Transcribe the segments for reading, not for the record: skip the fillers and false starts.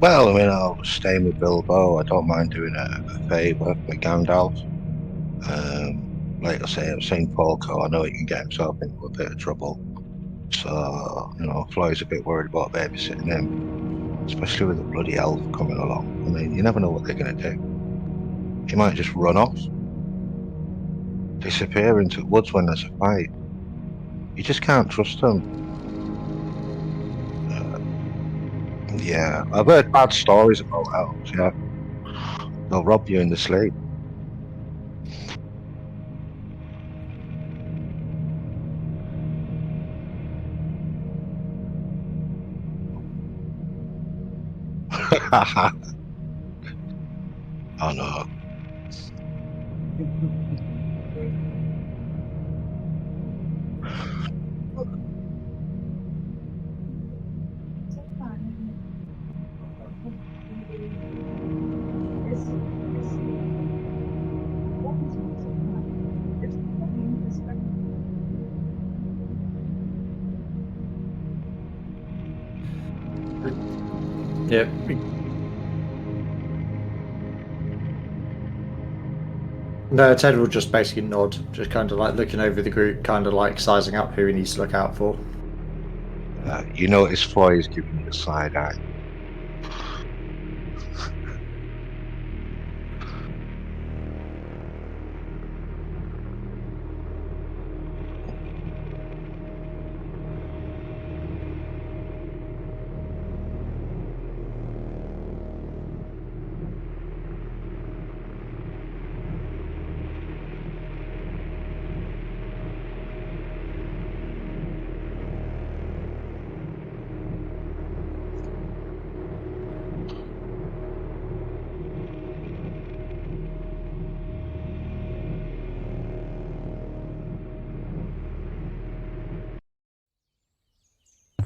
Well, I mean, I was staying with Bilbo. I don't mind doing a favour with Gandalf. Like I say, I've seen Falco. I know he can get himself into a bit of trouble. So, Floyd's a bit worried about babysitting him, especially with a bloody elf coming along. I mean, you never know what they're going to do. He might just run off, disappear into the woods when there's a fight. You just can't trust them. Yeah, I've heard bad stories about elves. Yeah, they'll rob you in the sleep. Oh no. Yeah. No, Ted will just basically nod, just kind of like looking over the group, kind of like sizing up who he needs to look out for. You notice Floyd is giving you a side eye.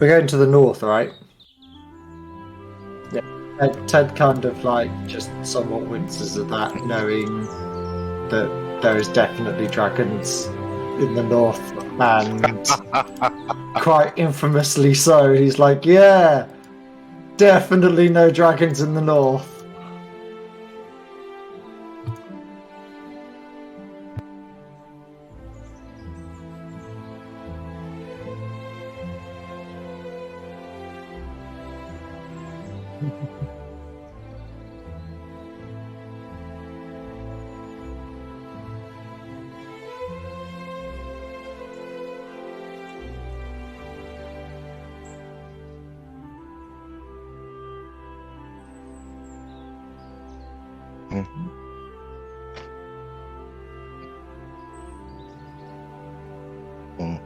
We're going to the north, right? Yeah. Ted kind of like just somewhat winces at that, knowing that there is definitely dragons in the north, and quite infamously so. He's like, yeah, definitely no dragons in the north. Mhm. Mm.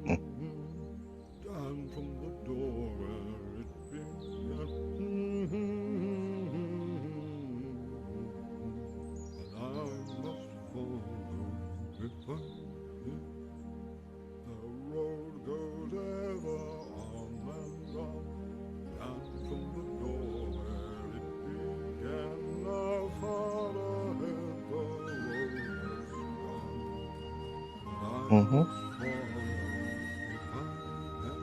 Mm. Down from the door where it began. And I must follow if the road goes ever on and on. Down from the door where it began. Now far ahead the road has gone. And I Mhm. must follow if I can.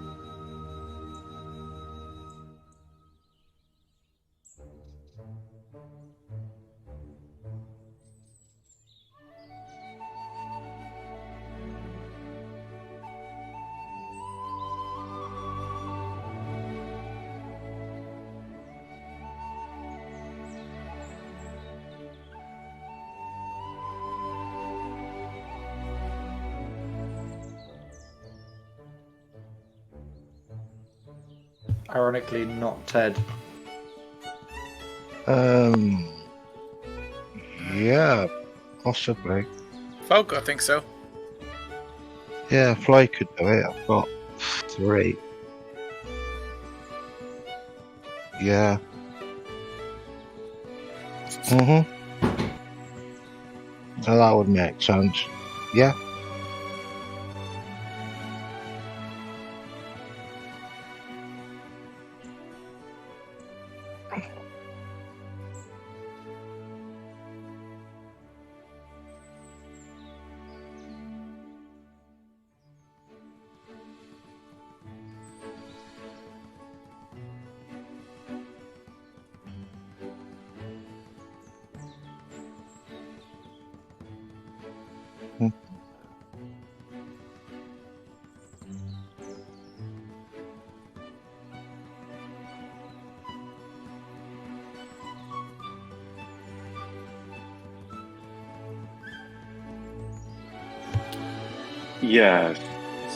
Ironically, not Ted. Um. Yeah, possibly. Folk, I think so. Yeah, Floyd could do it. I've got 3. Yeah. Mhm. So that would make sense. Yeah. Yeah,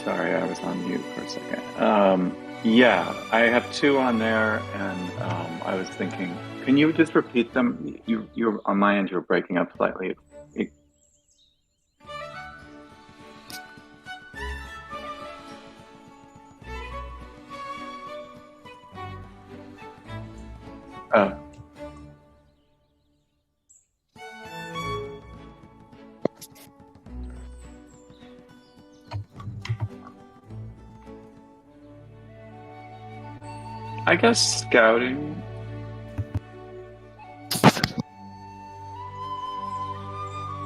sorry, I was on mute for a second. Yeah, I have two on there, and I was thinking, can you just repeat them? You on my end, you're breaking up slightly. It- oh, I guess scouting.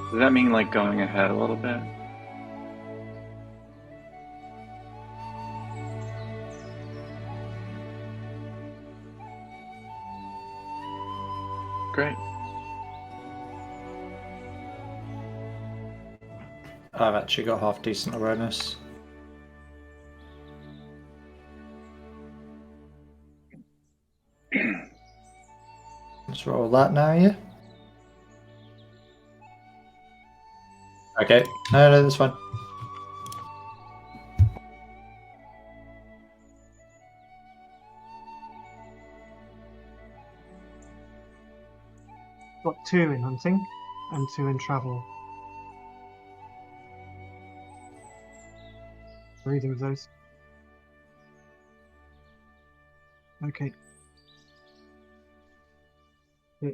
Does that mean like going ahead a little bit? Great. I've actually got half decent awareness. Let's roll that now, yeah? Okay. No, that's fine. Got 2 in hunting and 2 in travel. For either of those. Okay. Yeah.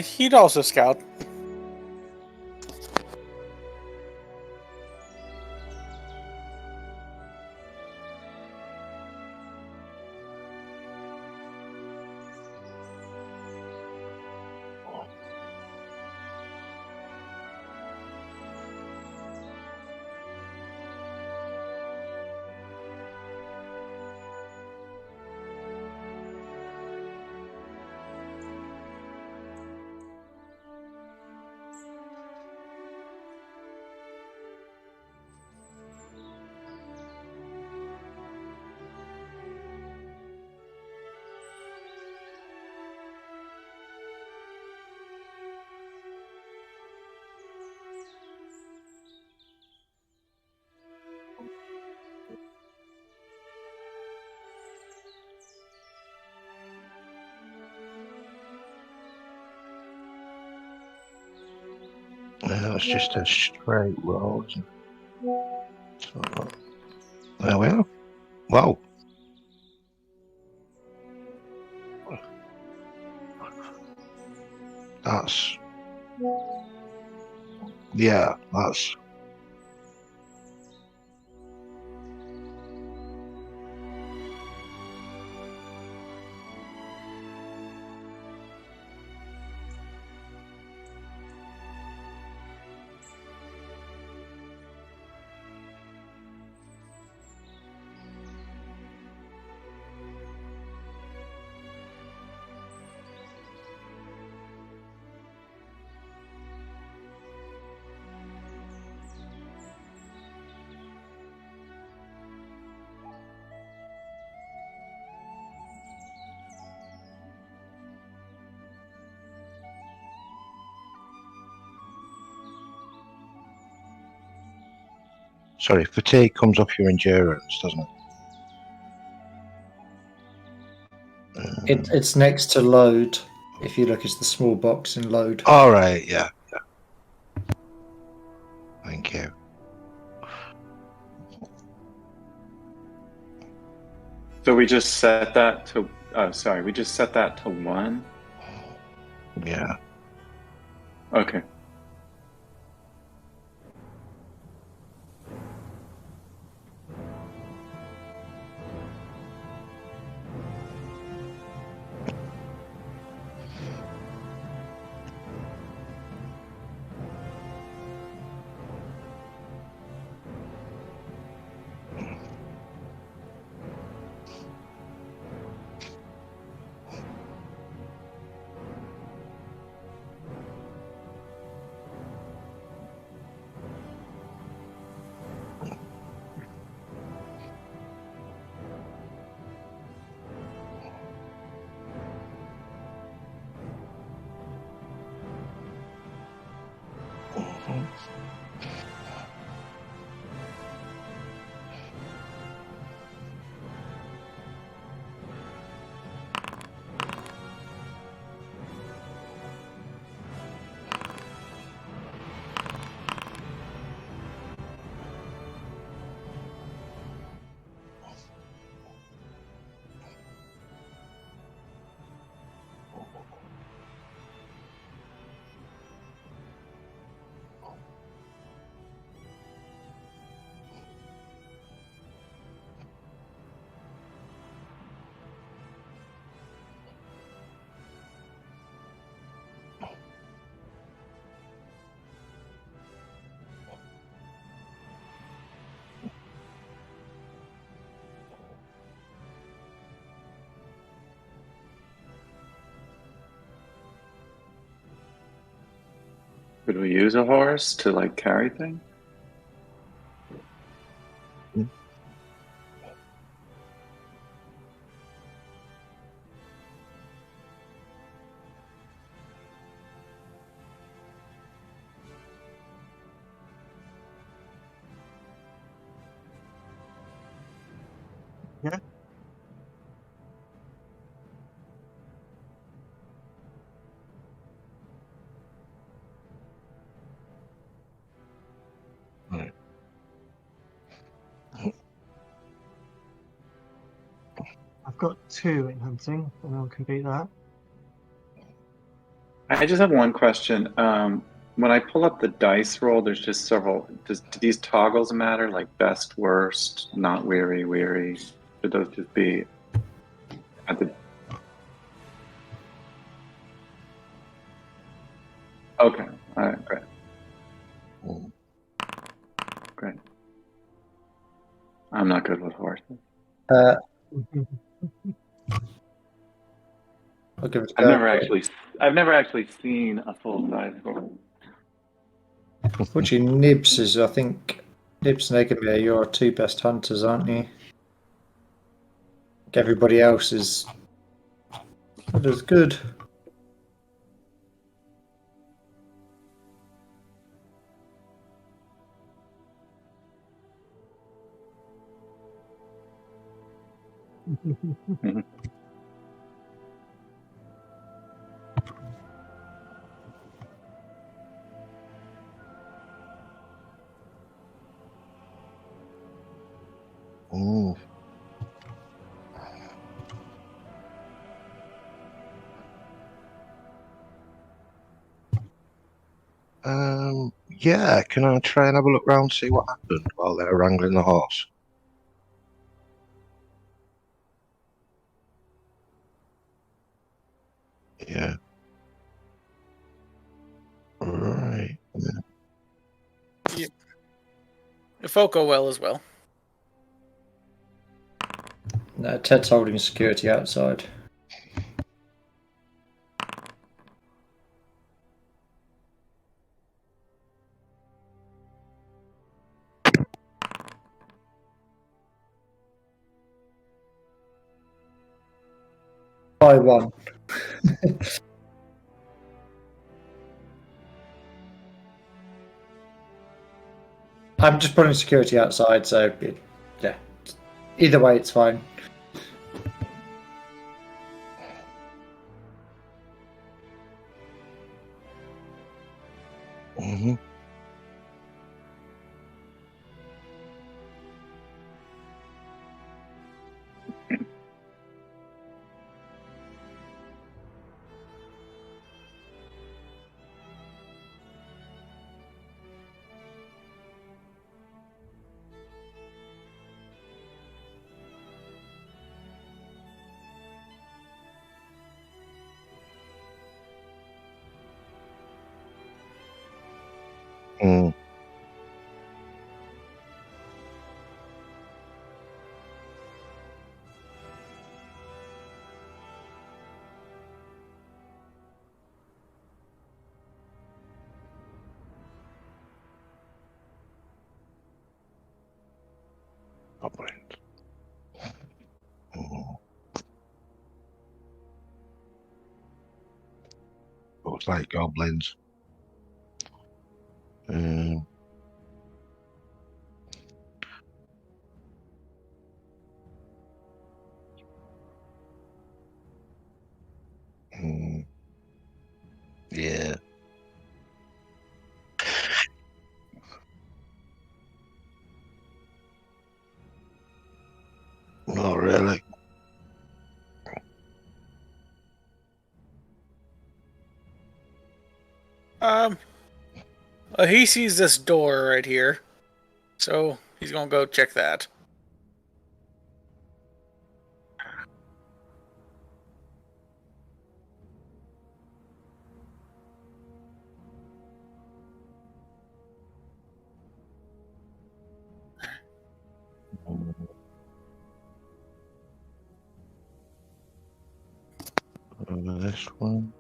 He'd also scout. It's just a straight roll, isn't it? So, there we are. Wow. That's, yeah, that's, sorry, fatigue comes off your endurance, doesn't it? It's next to load. If you look, it's the small box in load. All right, yeah. Thank you. So we just set that to. Oh, sorry, we just set that to 1. Yeah. Okay. Could we use a horse to like carry things? Yeah. Right. I've got 2 in hunting. Anyone can beat that. I just have one question. When I pull up the dice roll, there's just several. Do these toggles matter? Like best, worst, not weary, weary? Should those just be at the? Okay. All right. Great. Mm. Great. I'm not good with horses. I'll give it a I've go. never actually seen a full size horse. Unfortunately, Nibs is, I think, Nibs and Egamir, your 2 best hunters, aren't you? Everybody else is not as good. Mm. Yeah, can I try and have a look round, see what happened while they were wrangling the horse? Yeah. Right. If all go well as well. No, Ted's holding security outside. By 1. I'm just putting security outside, so yeah. Either way, it's fine. Mm-hmm. Mm. Goblins. Mm. Looks like goblins. Um, mm, yeah. Not really. Um, he sees this door right here, so he's gonna go check that. Mm. This one.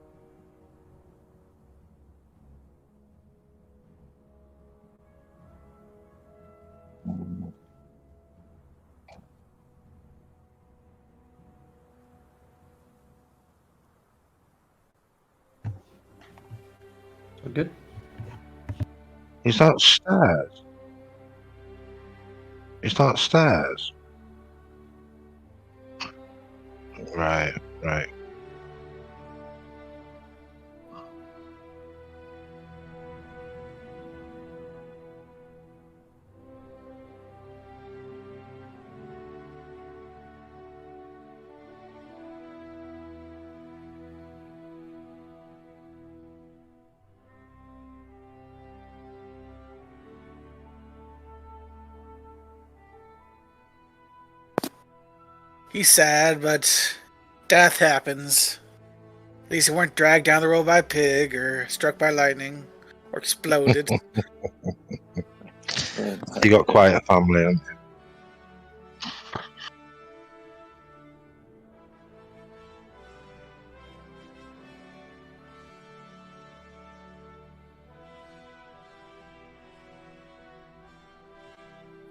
good. Is that stairs? Is that stairs? Right, right. He's sad, but death happens. At least he weren't dragged down the road by a pig, or struck by lightning, or exploded. You got quite a family, haven't you?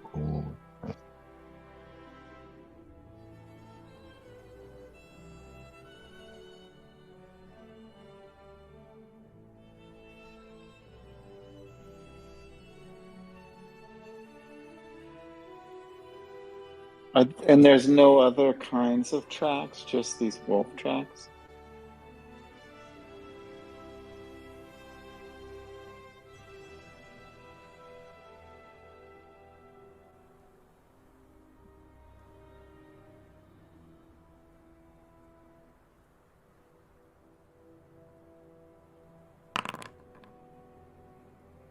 Cool. And there's no other kinds of tracks, just these wolf tracks?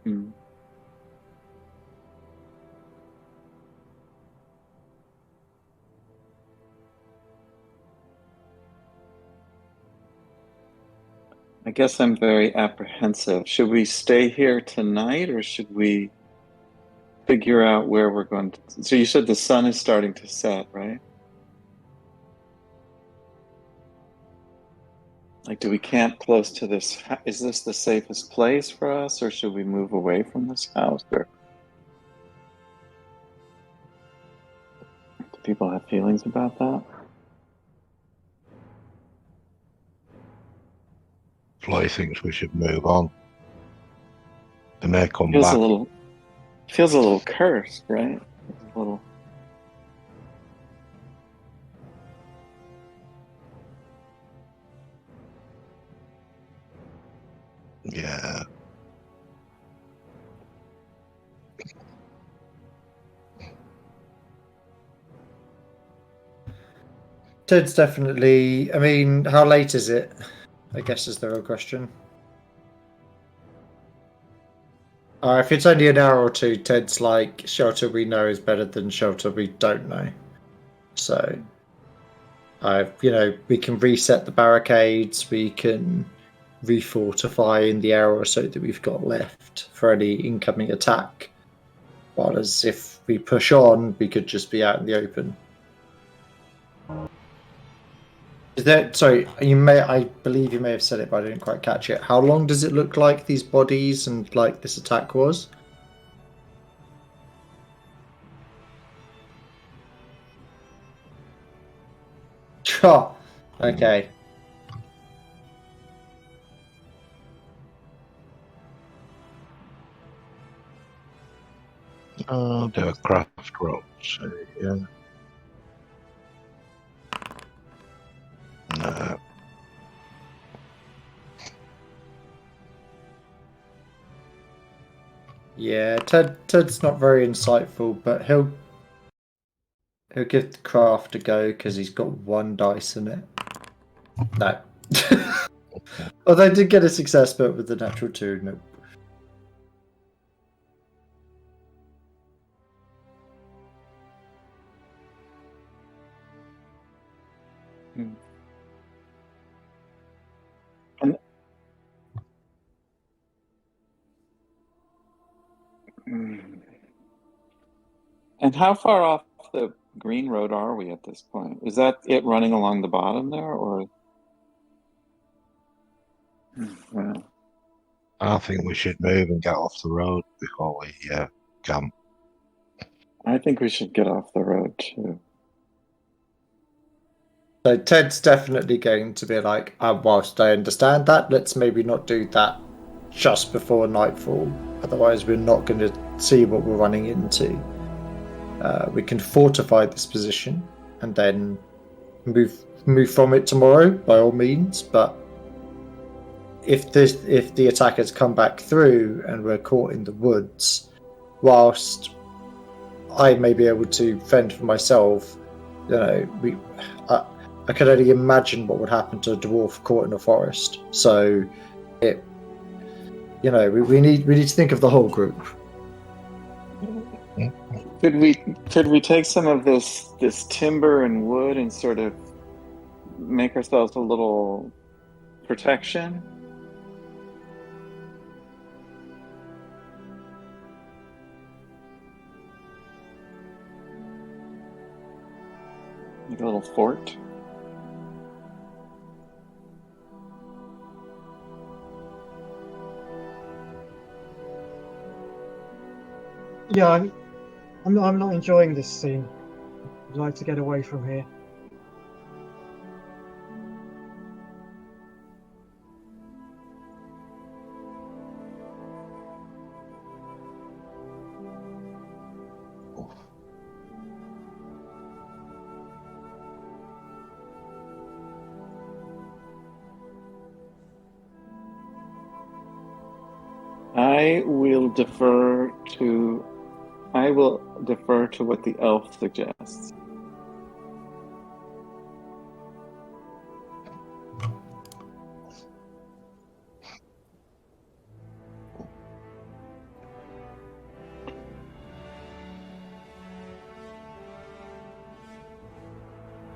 Hmm. I guess I'm very apprehensive. Should we stay here tonight or should we figure out where we're going to? So you said the sun is starting to set, right? Like, do we camp close to this? Is this the safest place for us, or should we move away from this house? Or do people have feelings about that? Flo thinks we should move on. They may come Feels back. feels a little cursed, right? A little. Yeah. Ted's definitely. I mean, how late is it? I guess is the real question. If it's only an hour or two, Ted's like, shelter we know is better than shelter we don't know. So, we can reset the barricades, we can refortify in the hour or so that we've got left for any incoming attack. Whereas if we push on, we could just be out in the open. Is that sorry? I believe you may have said it, but I didn't quite catch it. How long does it look like these bodies and like this attack was? Sure. Okay. Oh, do a craft roll. So, yeah. No. Yeah, Ted's not very insightful, but he'll give the craft a go because he's got one dice in it. No. Although I did get a success, but with the natural 2, no. And how far off the green road are we at this point? Is that it running along the bottom there, or? Well, I think we should move and get off the road before we camp. I think we should get off the road too. So Ted's definitely going to be like, whilst I understand that, let's maybe not do that just before nightfall. Otherwise, we're not going to see what we're running into. We can fortify this position and then move from it tomorrow by all means. But if the attackers come back through and we're caught in the woods, whilst I may be able to fend for myself, I could only imagine what would happen to a dwarf caught in a forest. So, we need to think of the whole group. Could we take some of this timber and wood and sort of make ourselves a little protection? Like a little fort? Yeah, I'm not enjoying this scene. I'd like to get away from here. I will defer to what the elf suggests.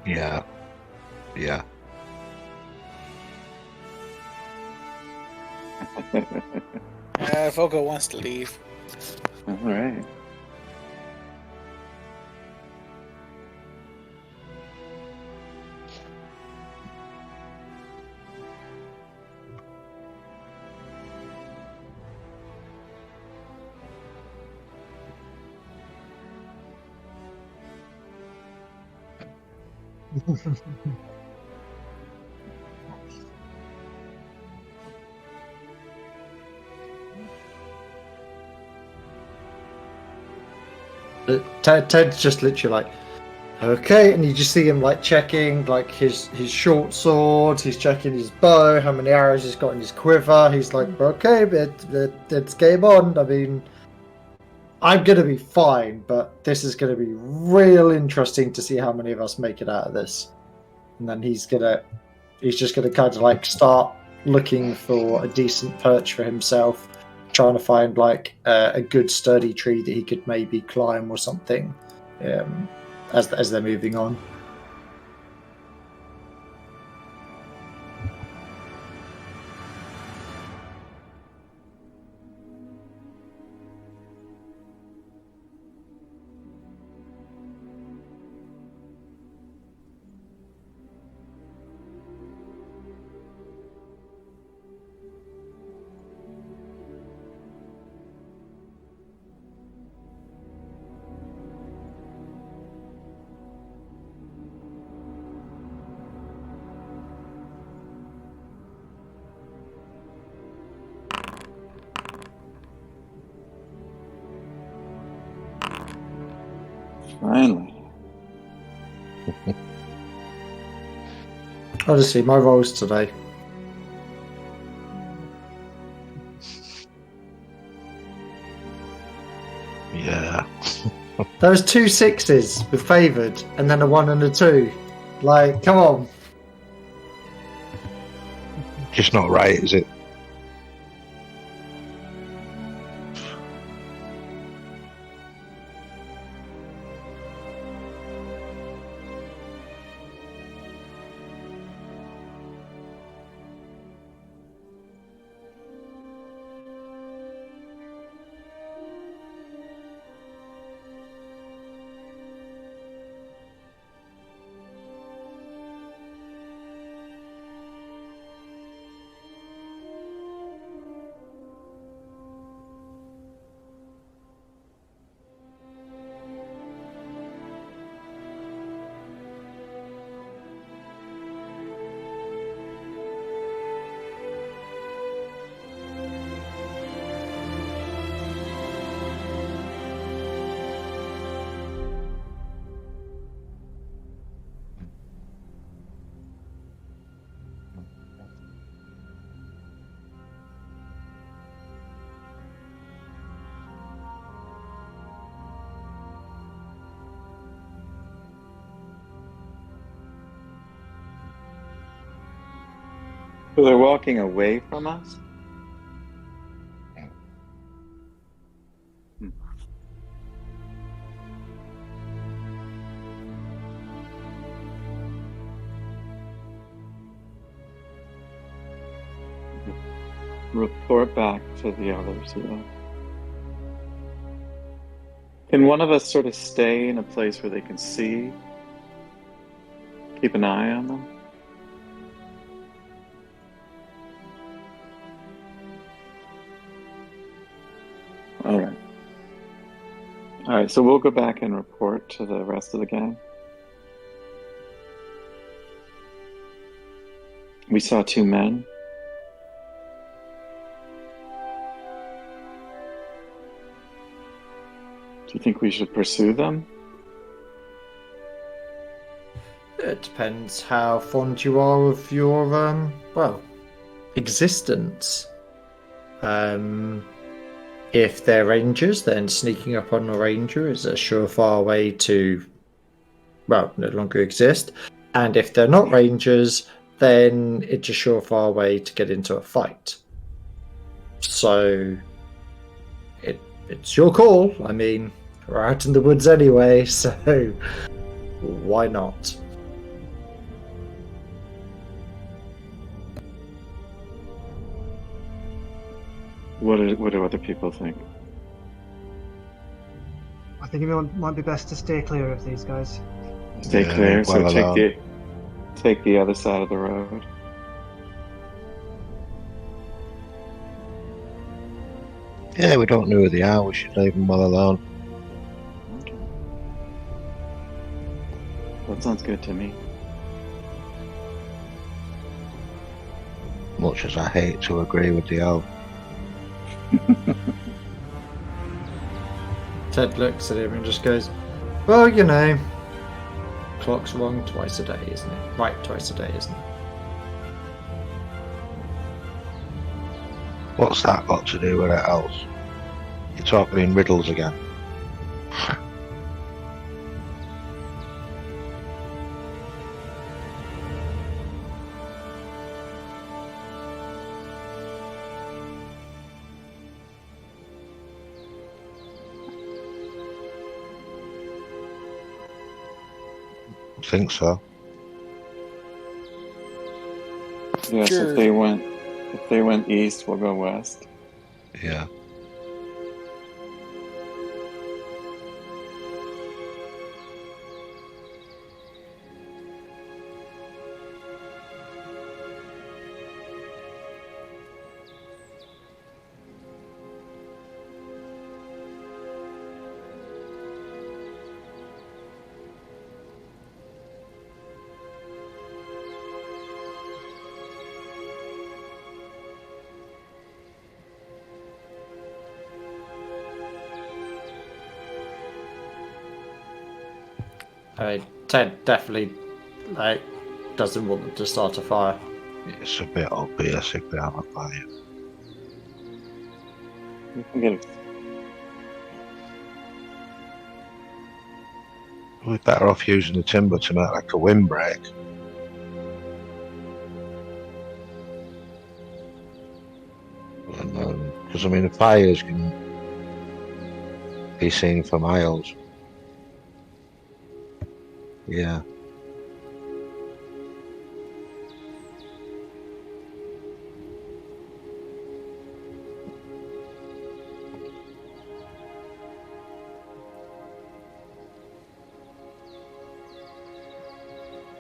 Yeah. Yeah. Fogo wants to leave. All right. Ted's just literally like, okay, and you just see him like checking like his short sword. He's checking his bow, how many arrows he's got in his quiver. He's like, okay, it's game on. I mean, I'm gonna be fine, but this is gonna be real interesting to see how many of us make it out of this. And then he's just gonna kind of like start looking for a decent perch for himself, trying to find like a good sturdy tree that he could maybe climb or something, as they're moving on. Finally. Honestly, my rolls today. Yeah. There was 2 6s with favoured, and then a 1 and a 2. Like, come on. Just not right, is it? So they're walking away from us? Hmm. Report back to the others, yeah. Can one of us sort of stay in a place where they can see? Keep an eye on them? All right. All right, so we'll go back and report to the rest of the gang. We saw two men. Do you think we should pursue them? It depends how fond you are of your, well, existence. If they're rangers, then sneaking up on a ranger is a surefire way to, well, no longer exist. And if they're not rangers, then it's a surefire way to get into a fight. So, it's your call. I mean, we're out in the woods anyway, so why not? What do other people think? I think it might be best to stay clear of these guys. Stay Yeah, clear, so well alone. take the other side of the road. Yeah, we don't know who they are. We should leave them well alone. Okay. That sounds good to me. Much as I hate to agree with the elf. Ted looks at him and just goes, well, you know, clock's wrong twice a day, isn't it? Right twice a day, isn't it? What's that got to do with it else? You're talking in riddles again. I think so. Yes, Sure. if they went east, we'll go west. Yeah. Ted definitely doesn't want them to start a fire. It's a bit obvious if they have a fire. We can get We're better off using the timber to make like a windbreak. Because I mean, the fires can be seen for miles. Yeah.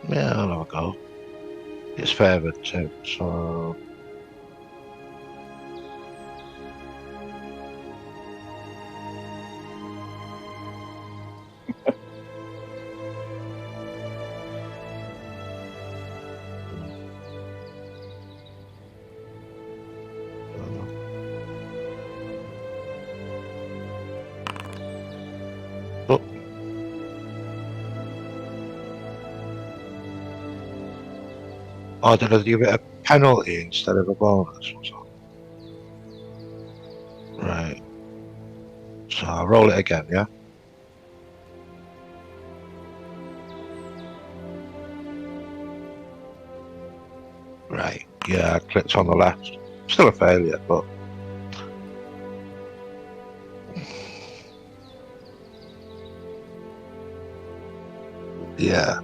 Yeah, I'll have a go. It's favoured too, so oh. Oh, did I give it a penalty instead of a bonus or something? Right. So I'll roll it again, yeah? Right, yeah. Yeah, I clicked on the left. Still a failure, but yeah.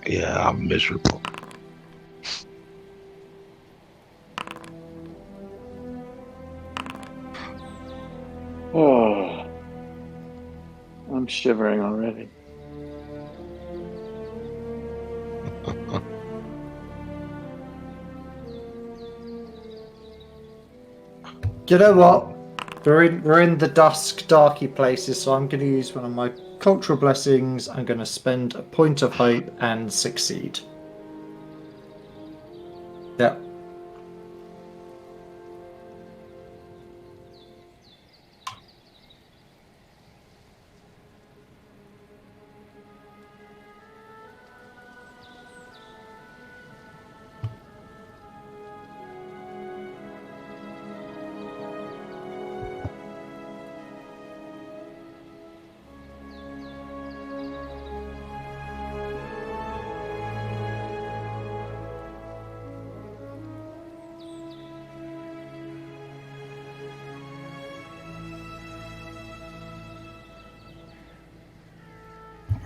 Yeah, I'm miserable. Oh, I'm shivering already. You know what? We're in the dusk, darky places, so I'm going to use one of my cultural blessings. I'm going to spend a point of hope and succeed. Yeah.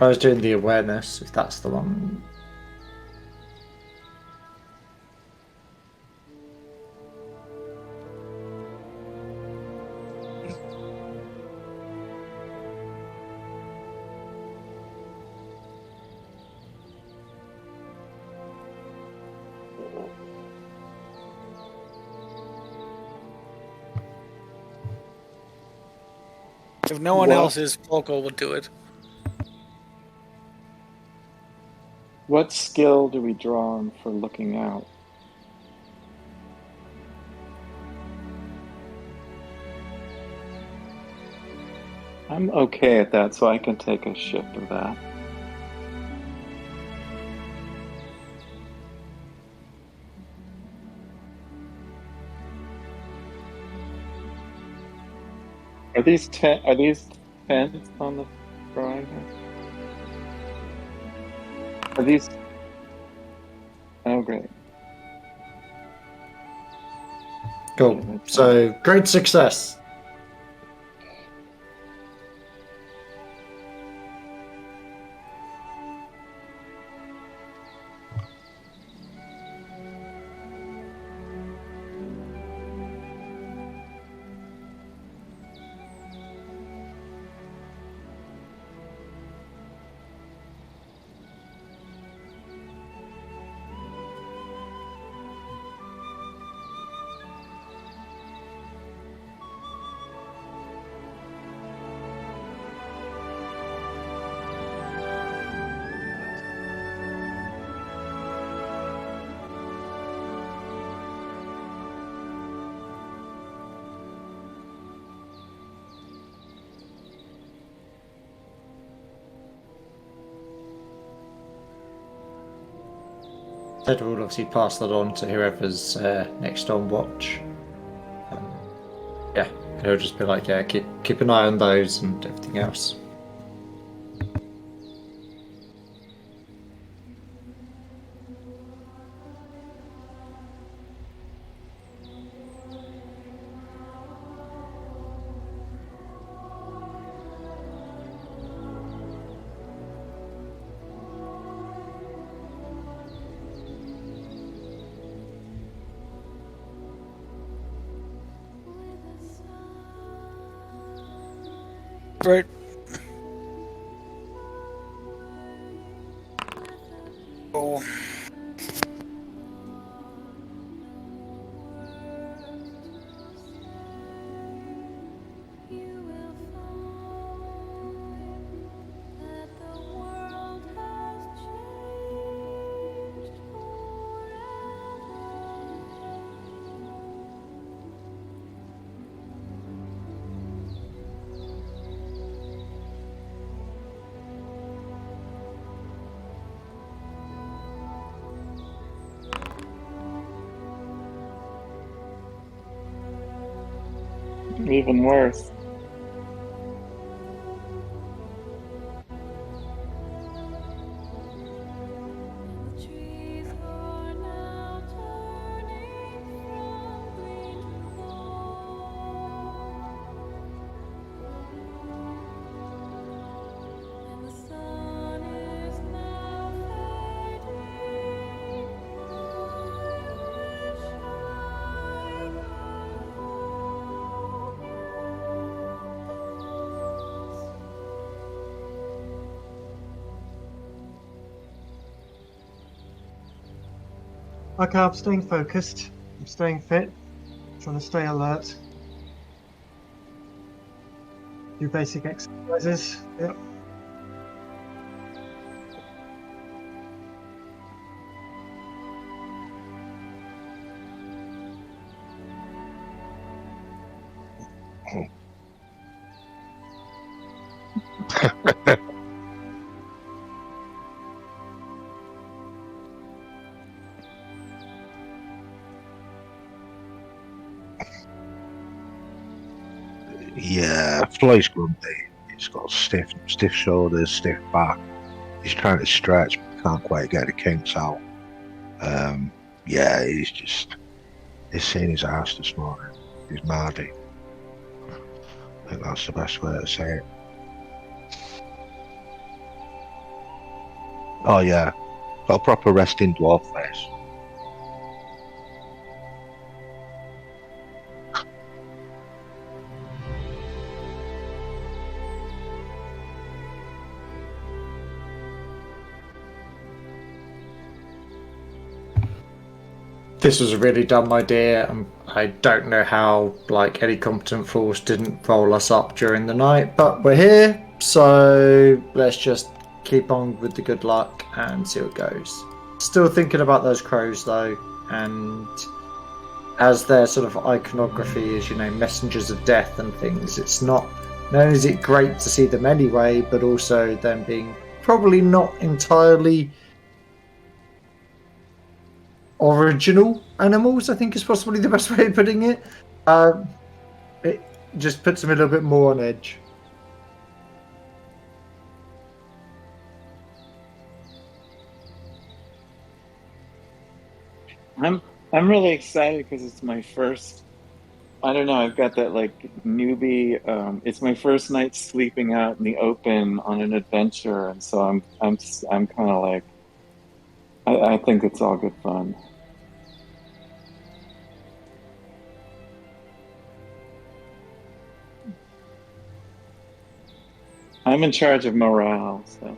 I was doing the awareness, if that's the one. If no one else is, Polko will do it. What skill do we draw on for looking out? I'm okay at that, so I can take a shift of that. Are these tents on the drawing here? Are these? Oh, great. Okay, Cool. that's fine. So, great success. Ted will obviously pass that on to whoever's next on watch. Yeah, and he'll just be like, yeah, keep an eye on those and everything else. Right. Oh. Even worse. Okay, I'm staying focused. I'm staying fit. Trying to stay alert. Do basic exercises. Yep. Yeah, Floyd's grumpy. He's got stiff shoulders, stiff back. He's trying to stretch, but can't quite get the kinks out. Yeah, he's seen his ass this morning. He's mardy. I think that's the best way to say it. Oh yeah, got a proper resting dwarf face. This was a really dumb idea. I don't know how like any competent force didn't roll us up during the night, but we're here, so let's just keep on with the good luck and see what goes. Still thinking about those crows though, and as their sort of iconography is, messengers of death and things. It's not only is it great to see them anyway, but also them being probably not entirely original animals, I think is possibly the best way of putting it. It just puts them a little bit more on edge. I'm really excited because it's my first. I don't know. I've got that like newbie. It's my first night sleeping out in the open on an adventure, and so I'm kind of like I think it's all good fun. I'm in charge of morale, so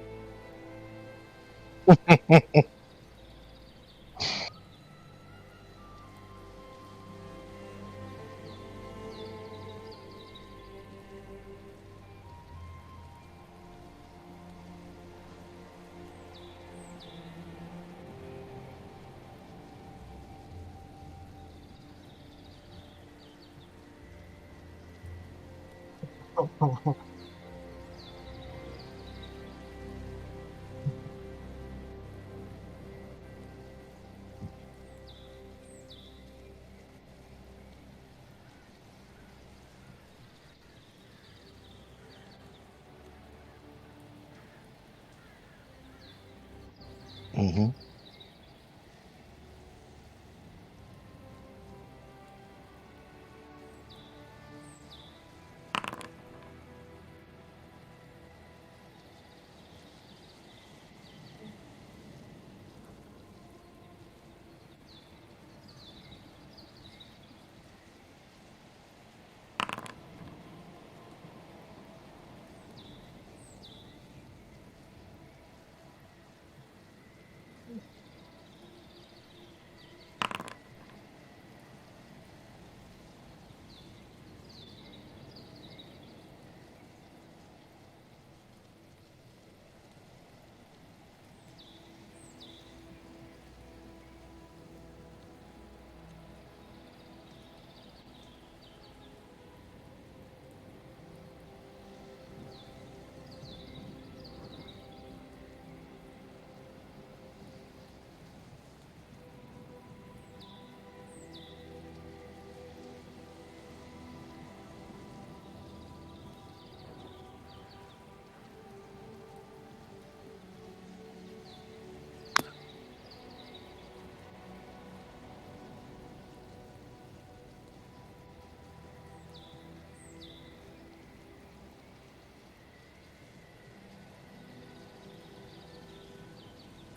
Hmm.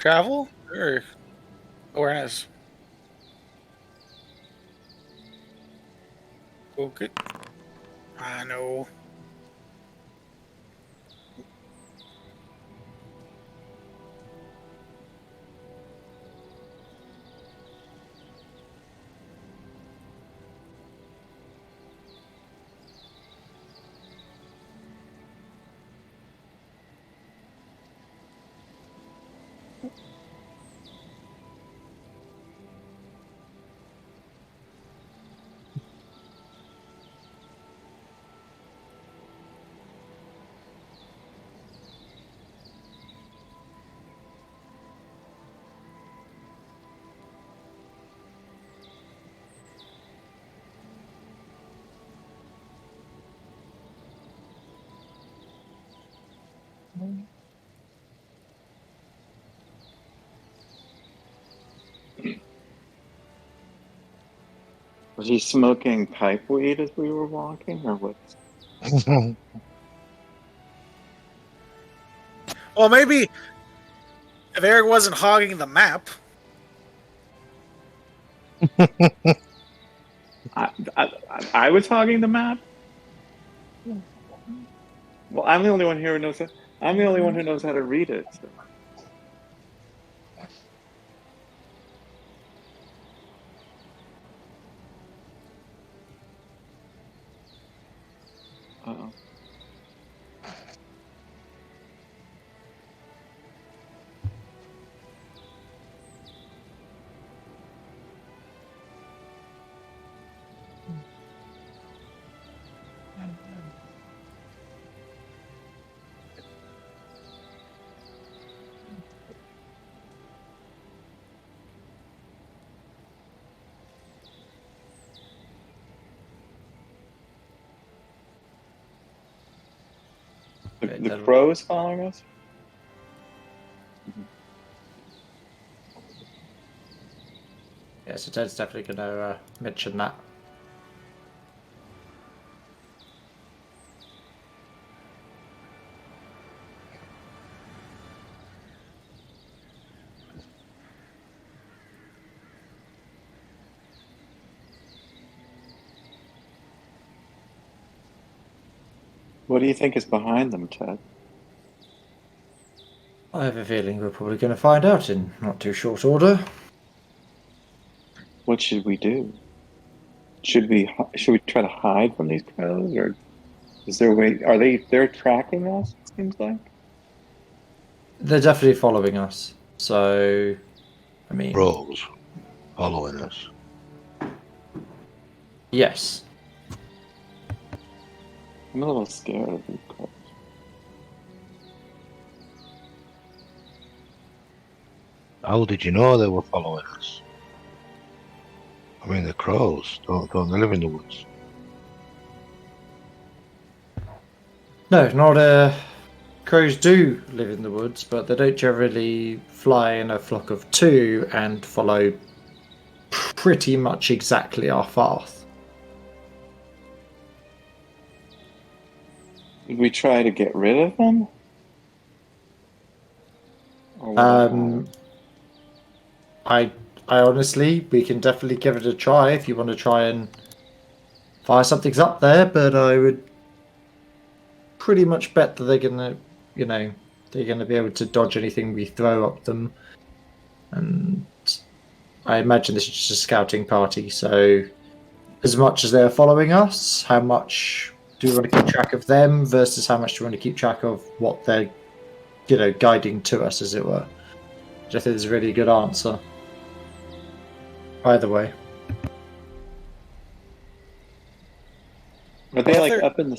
Travel or awareness? Okay. I know. Was he smoking pipe weed as we were walking, or what? Well, maybe if Eric wasn't hogging the map. I was hogging the map. Well, I'm the only one here who knows that. I'm the only one who knows how to read it. So. Uh-oh. The crow is following us? Mm-hmm. Yeah, so Ted's definitely going to mention that. What do you think is behind them, Ted? I have a feeling we're probably going to find out in not too short order. What should we do? Should we try to hide from these crows, or is there a way? They're tracking us? It seems like. They're definitely following us. So, I mean, Rose following us. yes. I'm a little scared of these crows. How did you know they were following us? I mean, the crows don't they live in the woods? No, not crows do live in the woods, but they don't generally fly in a flock of two and follow pretty much exactly our path. Did we try to get rid of them? Or will I honestly, we can definitely give it a try if you want to try and fire something's up there, but I would pretty much bet that they're gonna, they're gonna be able to dodge anything we throw up them. And I imagine this is just a scouting party, so as much as they're following us, how much do we want to keep track of them versus how much do we want to keep track of what they're, guiding to us, as it were? Which I think is a really good answer. Either way. Are they Well, like up in the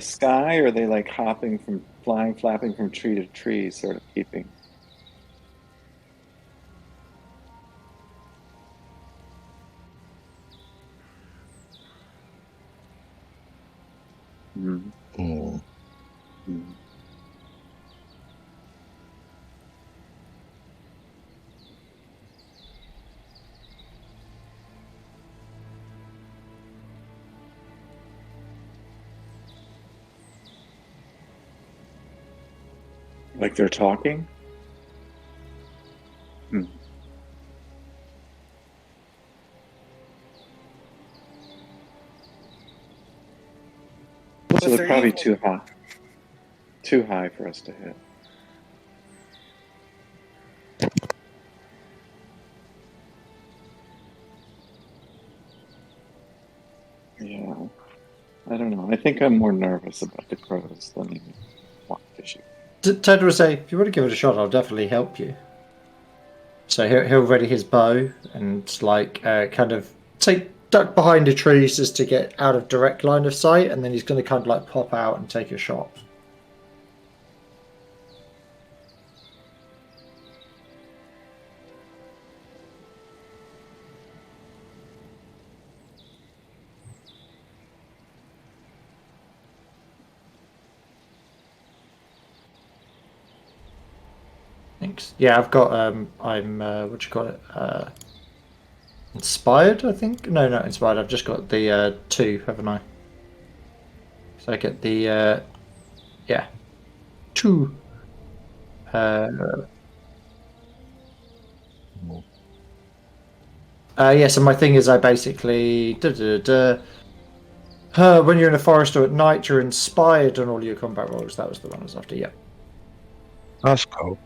sky, or are they like flapping from tree to tree, sort of keeping? Mm. Mm. Mm. Like they're talking? So With they're their probably evil. too high for us to hit. Yeah, I don't know. I think I'm more nervous about the crows than I want to shoot. Ted will say, if you want to give it a shot, I'll definitely help you. So he'll ready his bow and like kind of take duck behind the trees just to get out of direct line of sight, and then he's going to kind of like pop out and take a shot. Thanks. Yeah, I've got I'm what do you call it? Inspired, I think. No, not inspired. I've just got the 2, haven't I? So I get the yeah 2. Yeah. So my thing is, I basically when you're in a forest or at night, you're inspired on all your combat rolls. That was the one I was after. Yeah. That's cool.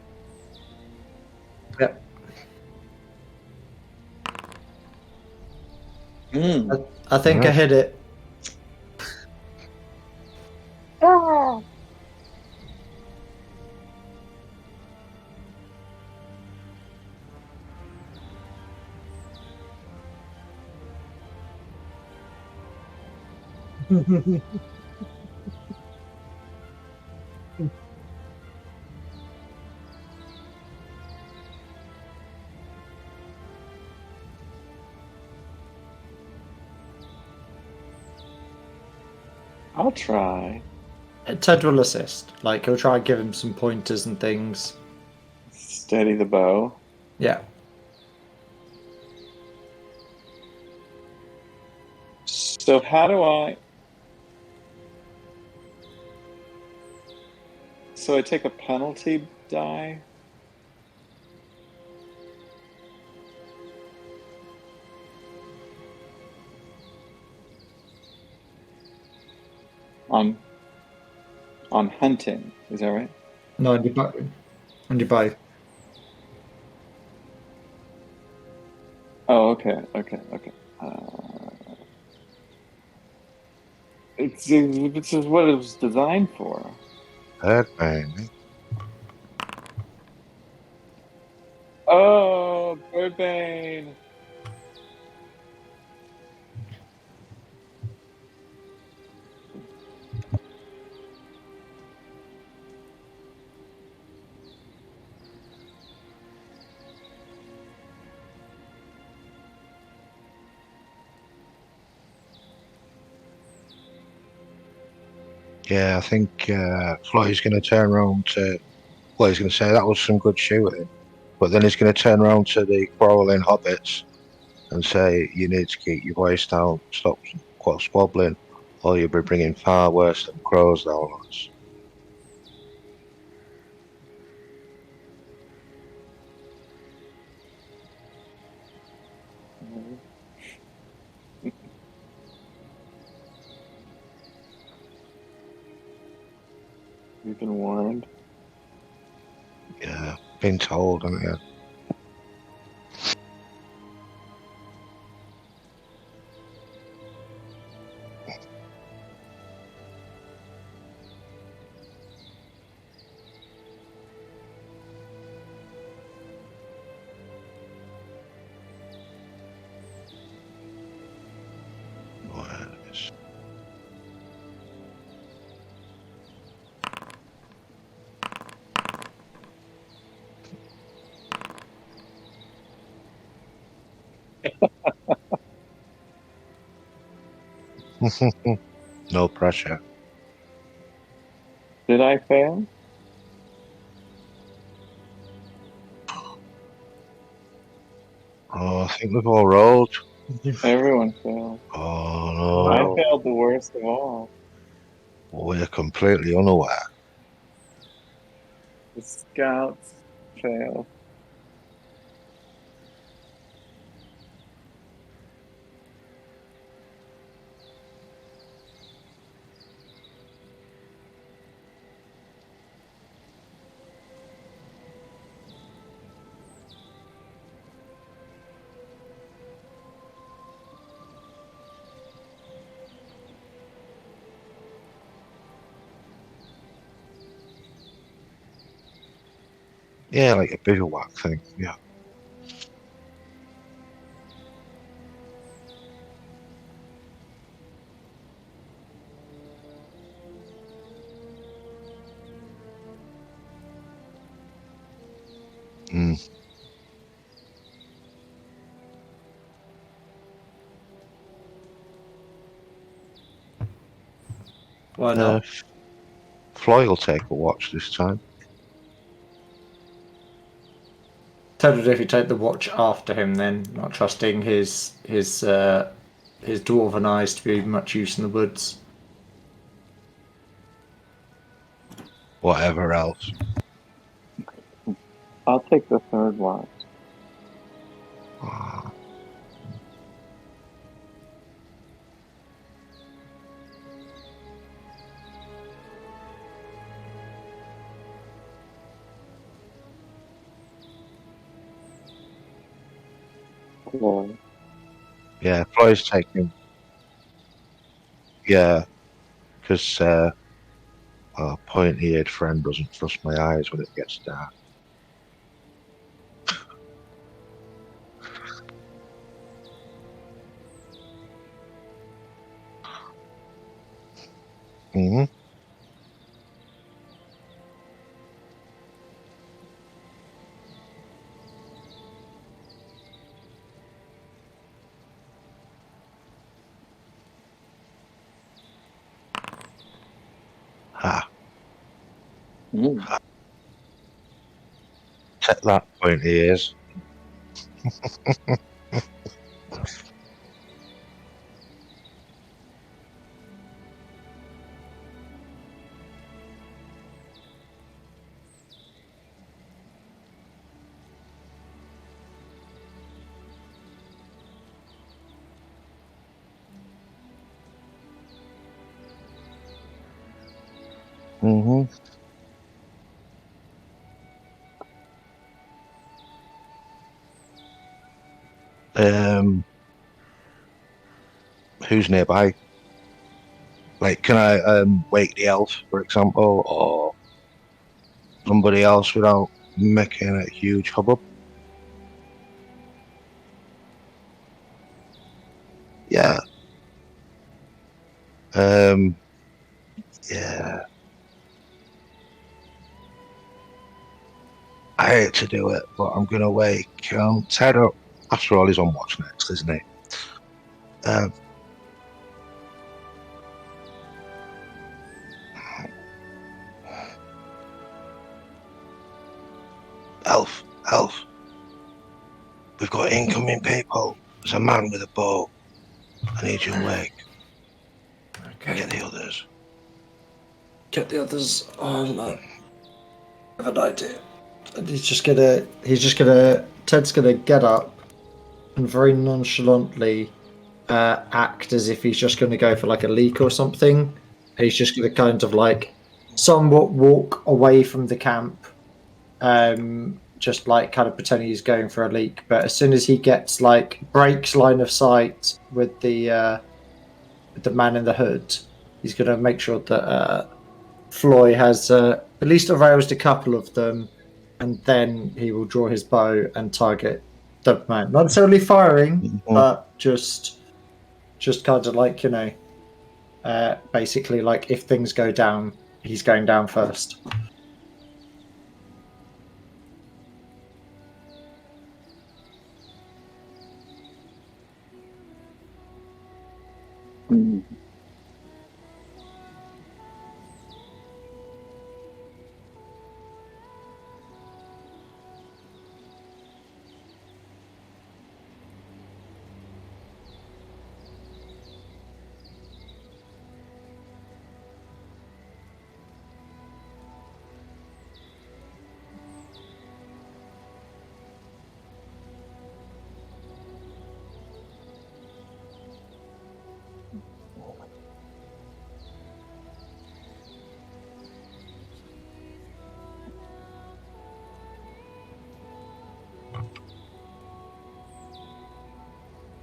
Yeah. I think I Nice. hit it. I'll try. Ted will assist. Like he'll try and give him some pointers and things. Steady the bow. Yeah. So how do I? So I take a penalty die? On hunting, is that right? No, on your bow. Oh, okay. It's just what it was designed for. Birdman. Oh, Birdbane. Yeah, I think Floyd's going to turn around to. Well, he's going to say that was some good shooting, but then he's going to turn around to the quarrelling hobbits and say, "You need to keep your voice down, stop squabbling, or you'll be bringing far worse than crows down on us." You've been warned. Yeah, been told, haven't you? Awareness. No pressure. Did I fail? Oh, I think we've all rolled. Everyone failed. I Oh failed the worst of all. no, we're completely unaware. The scouts failed. Yeah, like a bivouac thing. Yeah. Mm. Why not? Floyd will take a watch this time. Totally if you take the watch after him, then not trusting his dwarven eyes to be much use in the woods. Whatever else. I'll take the third watch. Ah, Floyd. yeah, Floyd's taking. Yeah, because our pointy-eared friend doesn't trust my eyes when it gets dark. Hmm. Ha! Mm. Take that, pointy ears. Hmm. Um, who's nearby? Like, can I wake the elf, for example, or somebody else without making a huge hubbub? Yeah. Um, yeah. I hate to do it, but I'm gonna wake Ted up. After all, he's on watch next, isn't he? Um, elf, elf. We've got incoming people. There's a man with a bow. I need you awake. Okay. Get the others. Get the others. I have an idea. And Ted's gonna get up and very nonchalantly act as if he's just gonna go for like a leak or something. And he's just gonna kind of like somewhat walk away from the camp, just like kind of pretending he's going for a leak. But as soon as he gets like breaks line of sight with the man in the hood, he's gonna make sure that Floy has at least aroused a couple of them, and then he will draw his bow and target the man. Not necessarily firing, Mhm. but just kind of like basically like if things go down, he's going down first. Mm.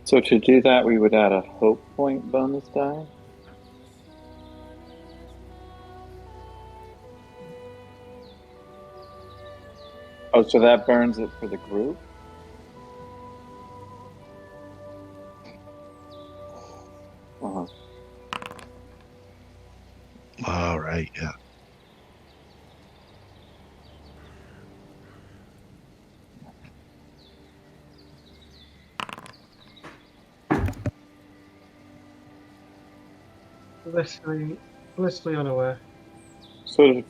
So to do that, we would add a hope point bonus die. Oh, so that burns it for the group? Uh-huh. All right, yeah. Blissfully unaware. So did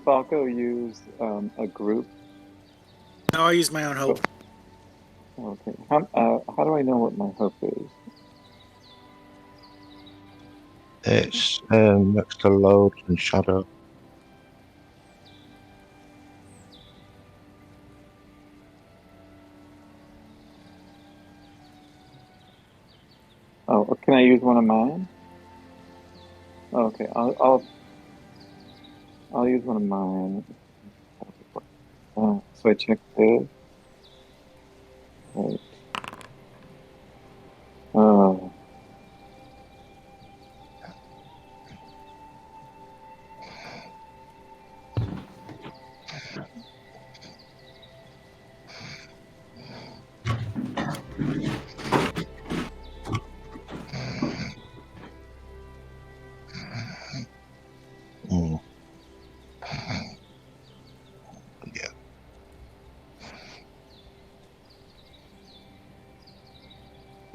Falco use a group? No, I use my own hope. Okay. How do I know what my hope is? It's next to load and shadow. Oh, can I use one of mine? Okay, I'll use one of mine. So I check this. Right. Oh. Mm, yeah,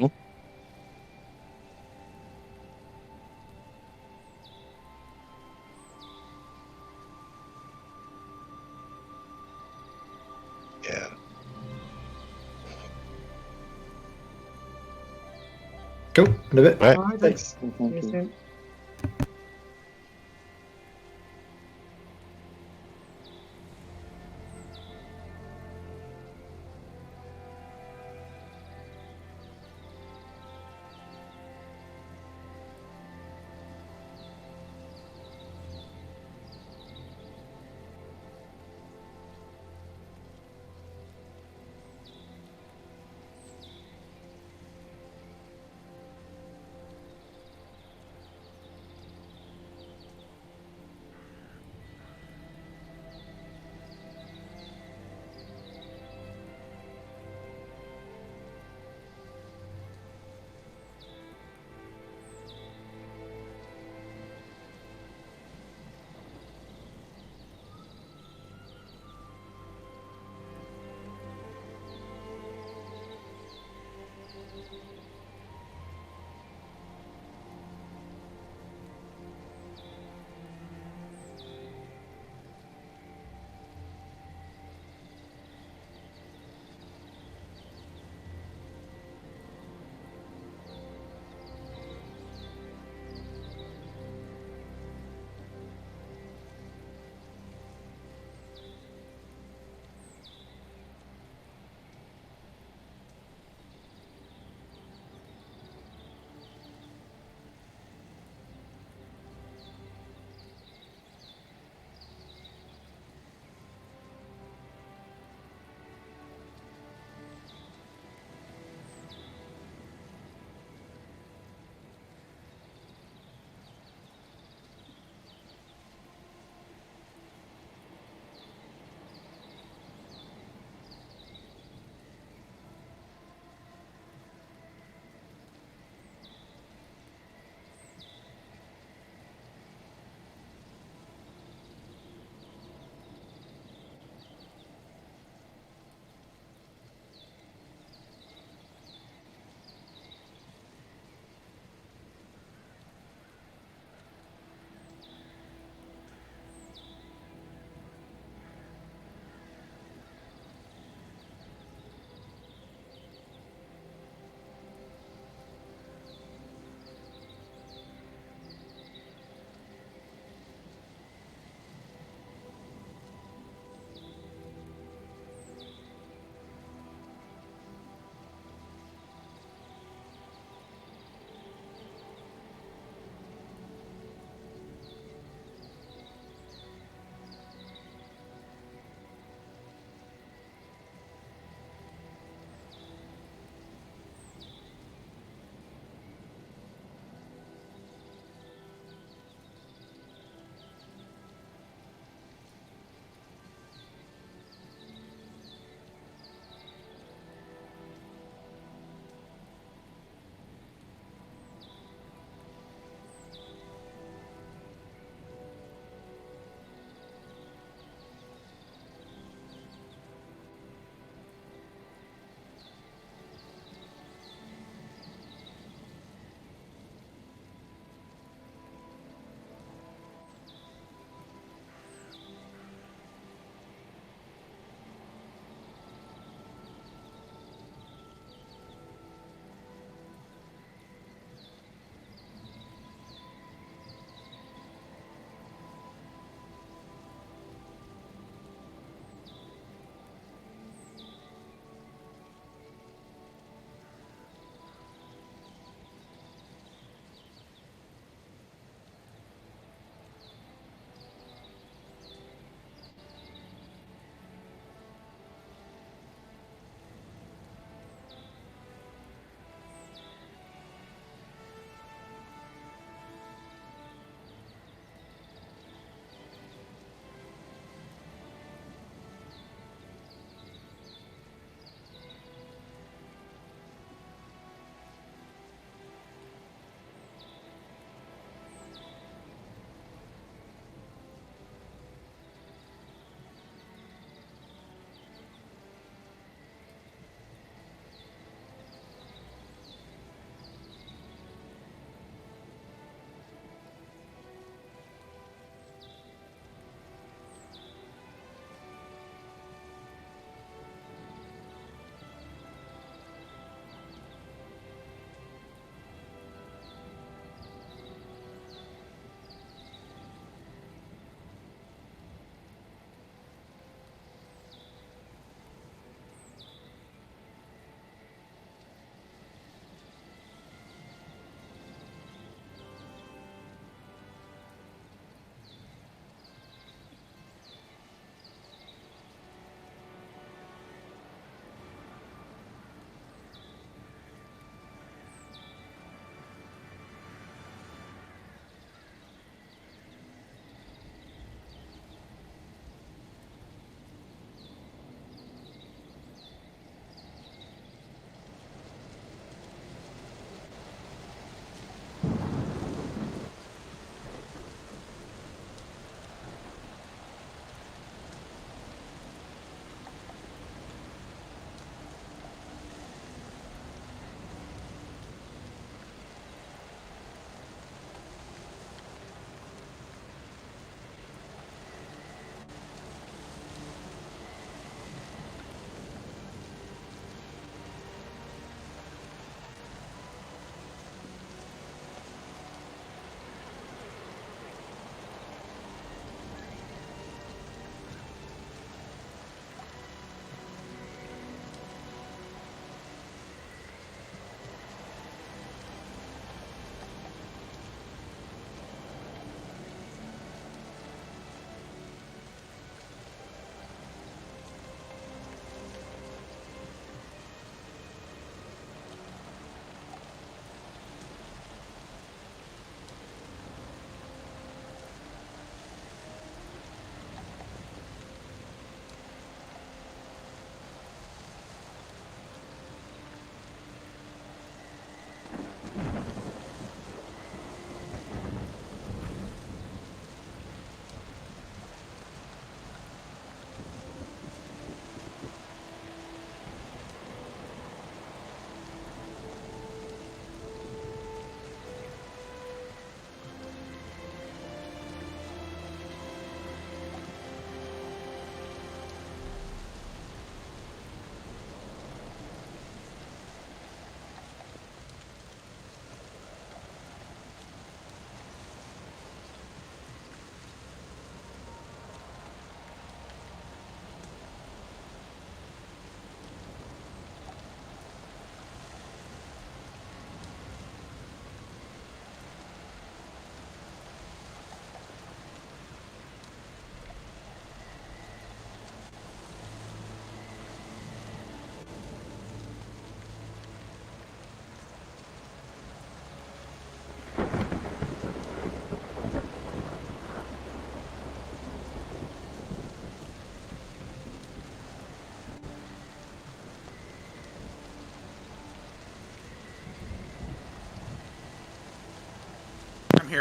mm, yeah. Cool. In a bit. Right. All right, Thanks. thanks. Okay, See thank you you. soon.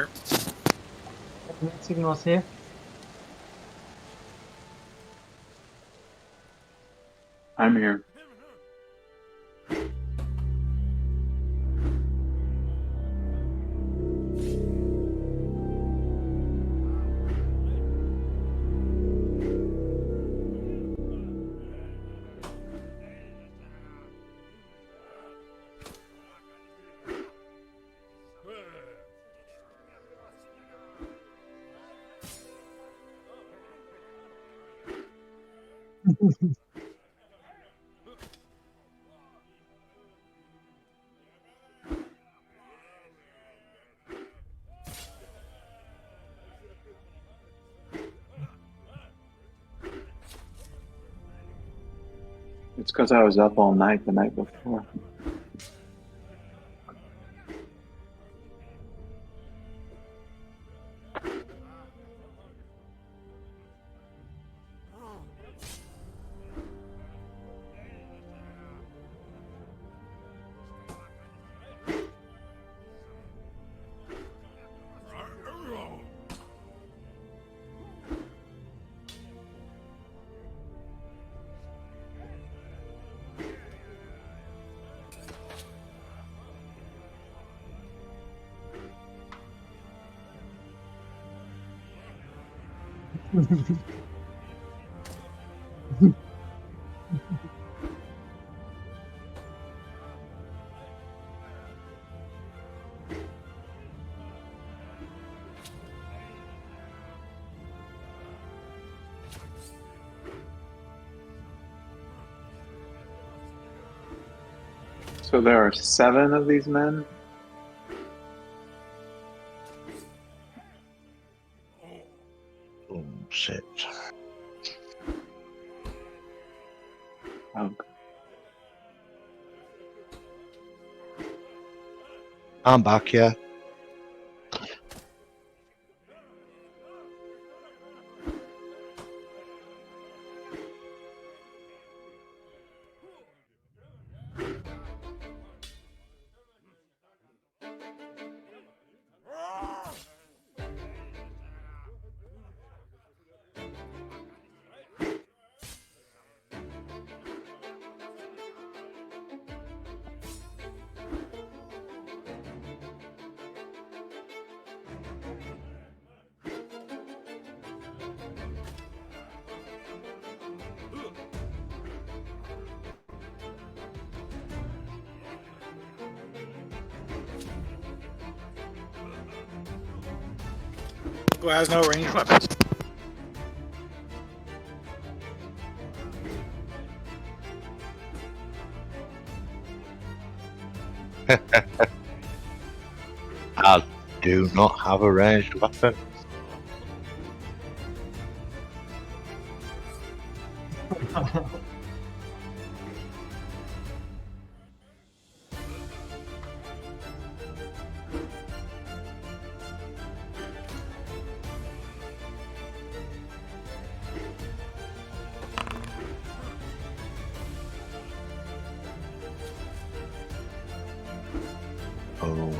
here. Signals here. I'm here. It's because I was up all night the night before. So there are 7 of these men? Oh, shit. Oh, I'm back, yeah. Who has no ranged weapons? I do not have a ranged weapon. Oh.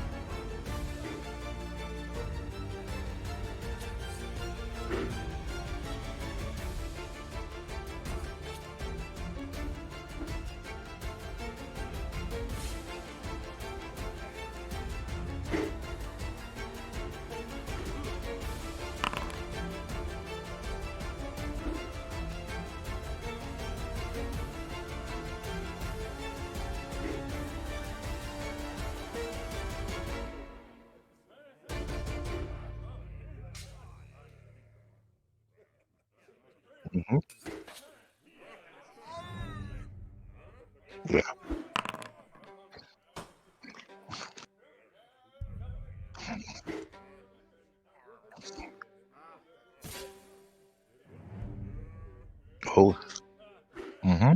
Mm-hmm. Yeah. Oh. Mm-hmm.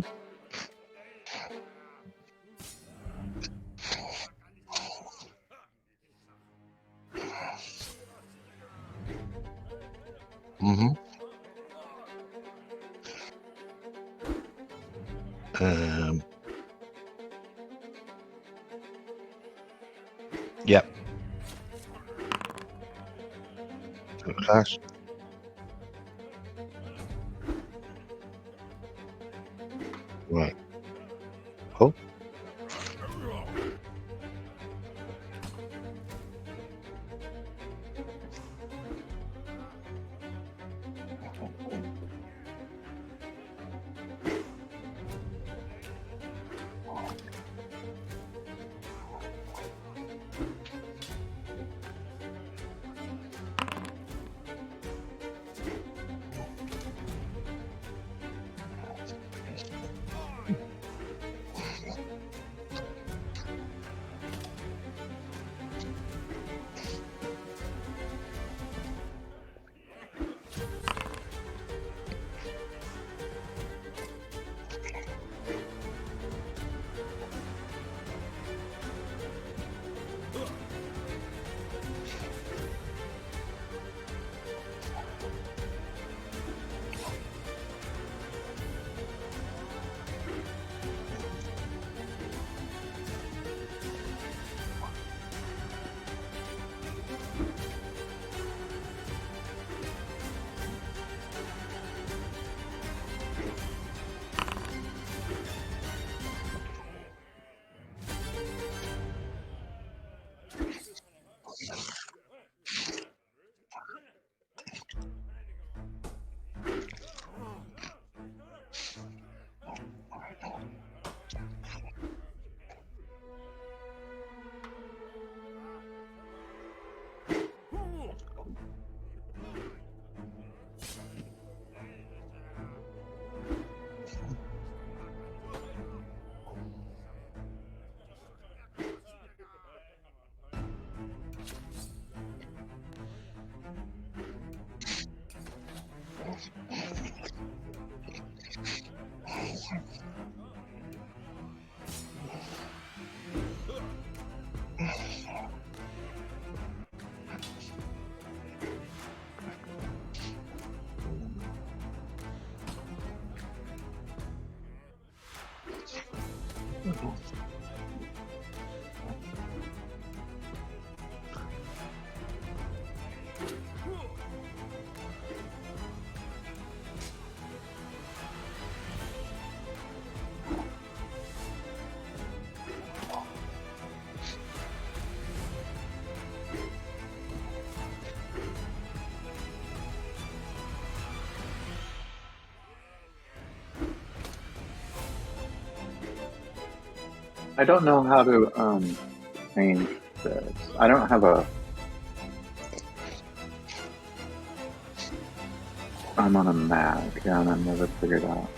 Mm-hmm. Um. Yep. Success. Right. Oh. I don't know how to change this. I don't have a. I'm on a Mac and I've never figured out.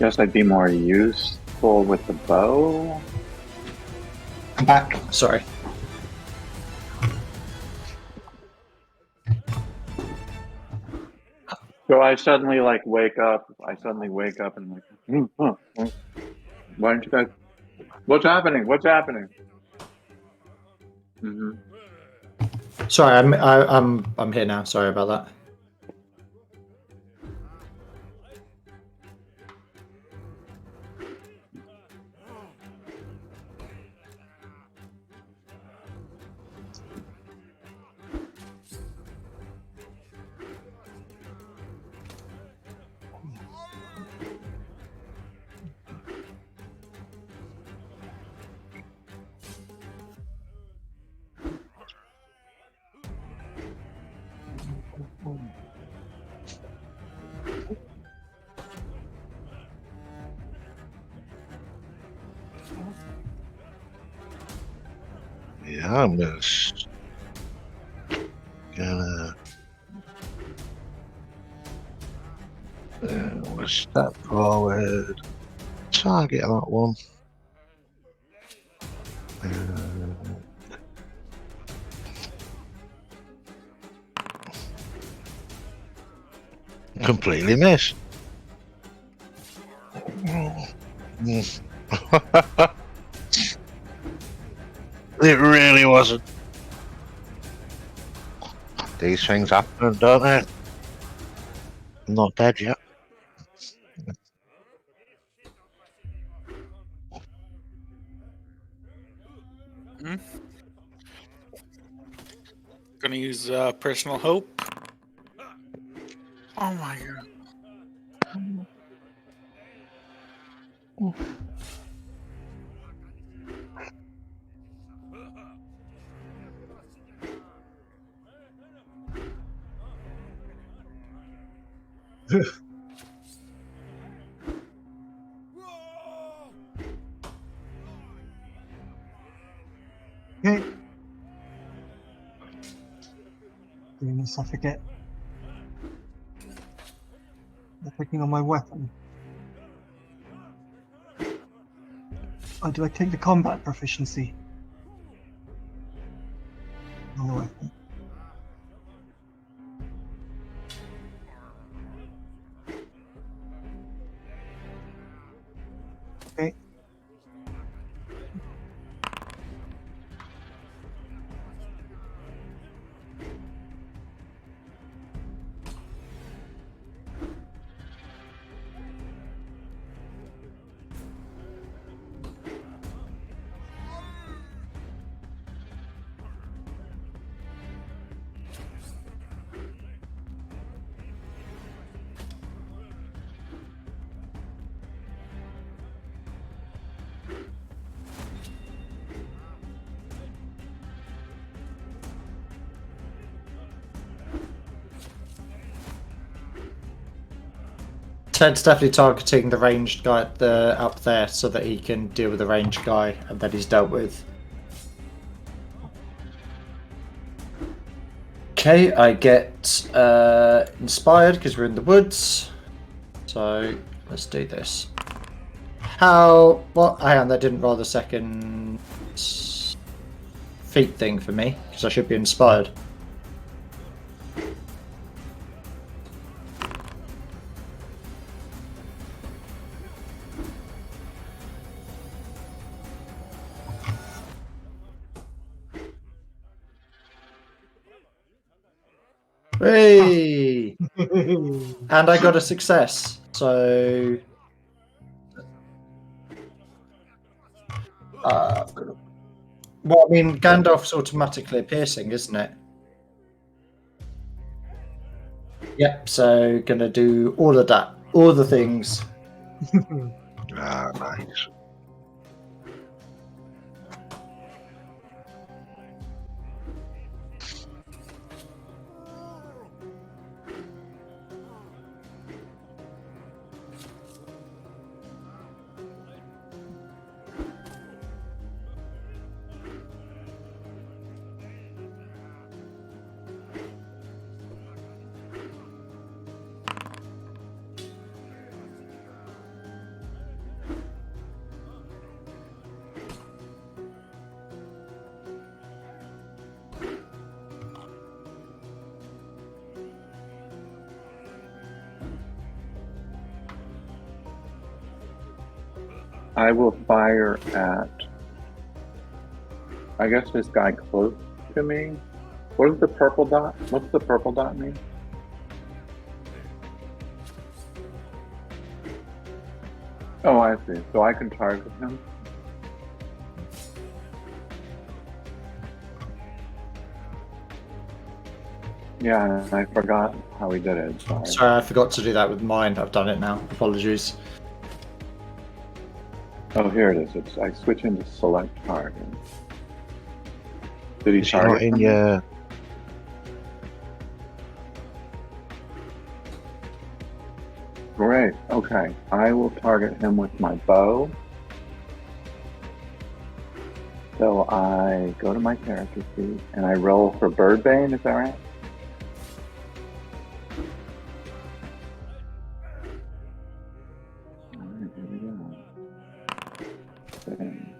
Guess I'd be more useful with the bow. I'm back. Sorry. So I suddenly like wake up. I suddenly wake up and I'm like, why don't you guys? What's happening? What's happening? Mm-hmm. Sorry, I'm here now. Sorry about that. Yeah, I'm just gonna we'll step forward, target that one. Completely missed. It really wasn't. These things happen, don't they? I'm not dead yet. Gonna use personal hope. Oh my god. Okay. Doing this, I forget. I'm picking on my weapon. Oh, do I take the combat proficiency on the weapon? Okay. Ted's definitely targeting the ranged guy up there so that he can deal with the ranged guy and that he's dealt with. Okay, I get inspired because we're in the woods. So let's do this. How? What? Hang on, that didn't roll the second feat thing for me because I should be inspired. Hey! And I got a success. So well, I mean, Gandalf's automatically piercing, isn't it? Yep. So gonna do all of that, all the things. Ah, nice. I will fire at, I guess, this guy close to me. What is the purple dot? What's the purple dot mean? Oh, I see. So I can target him. Yeah, I forgot how he did it. Sorry. Sorry, I forgot to do that with mine. I've done it now. Apologies. Oh, here it is. It's I switch into select target. Did he Is he not target in me? your... Great. Okay. I will target him with my bow. So I go to my character sheet and I roll for Birdbane. Is that right? All right, here we go. Bang.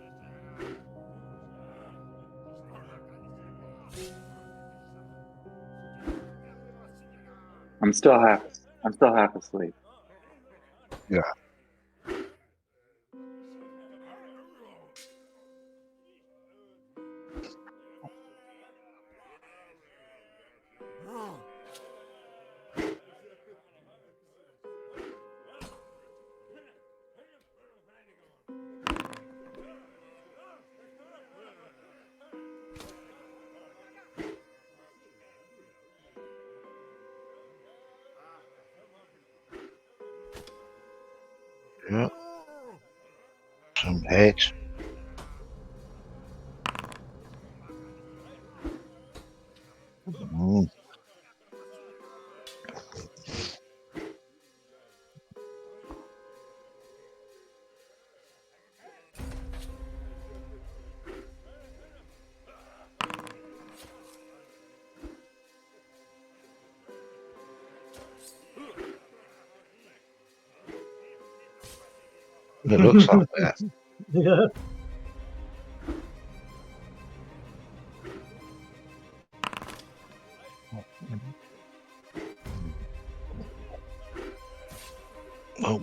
I'm still half asleep. Yeah. hate. Mm. It looks that way. Yeah. Oh.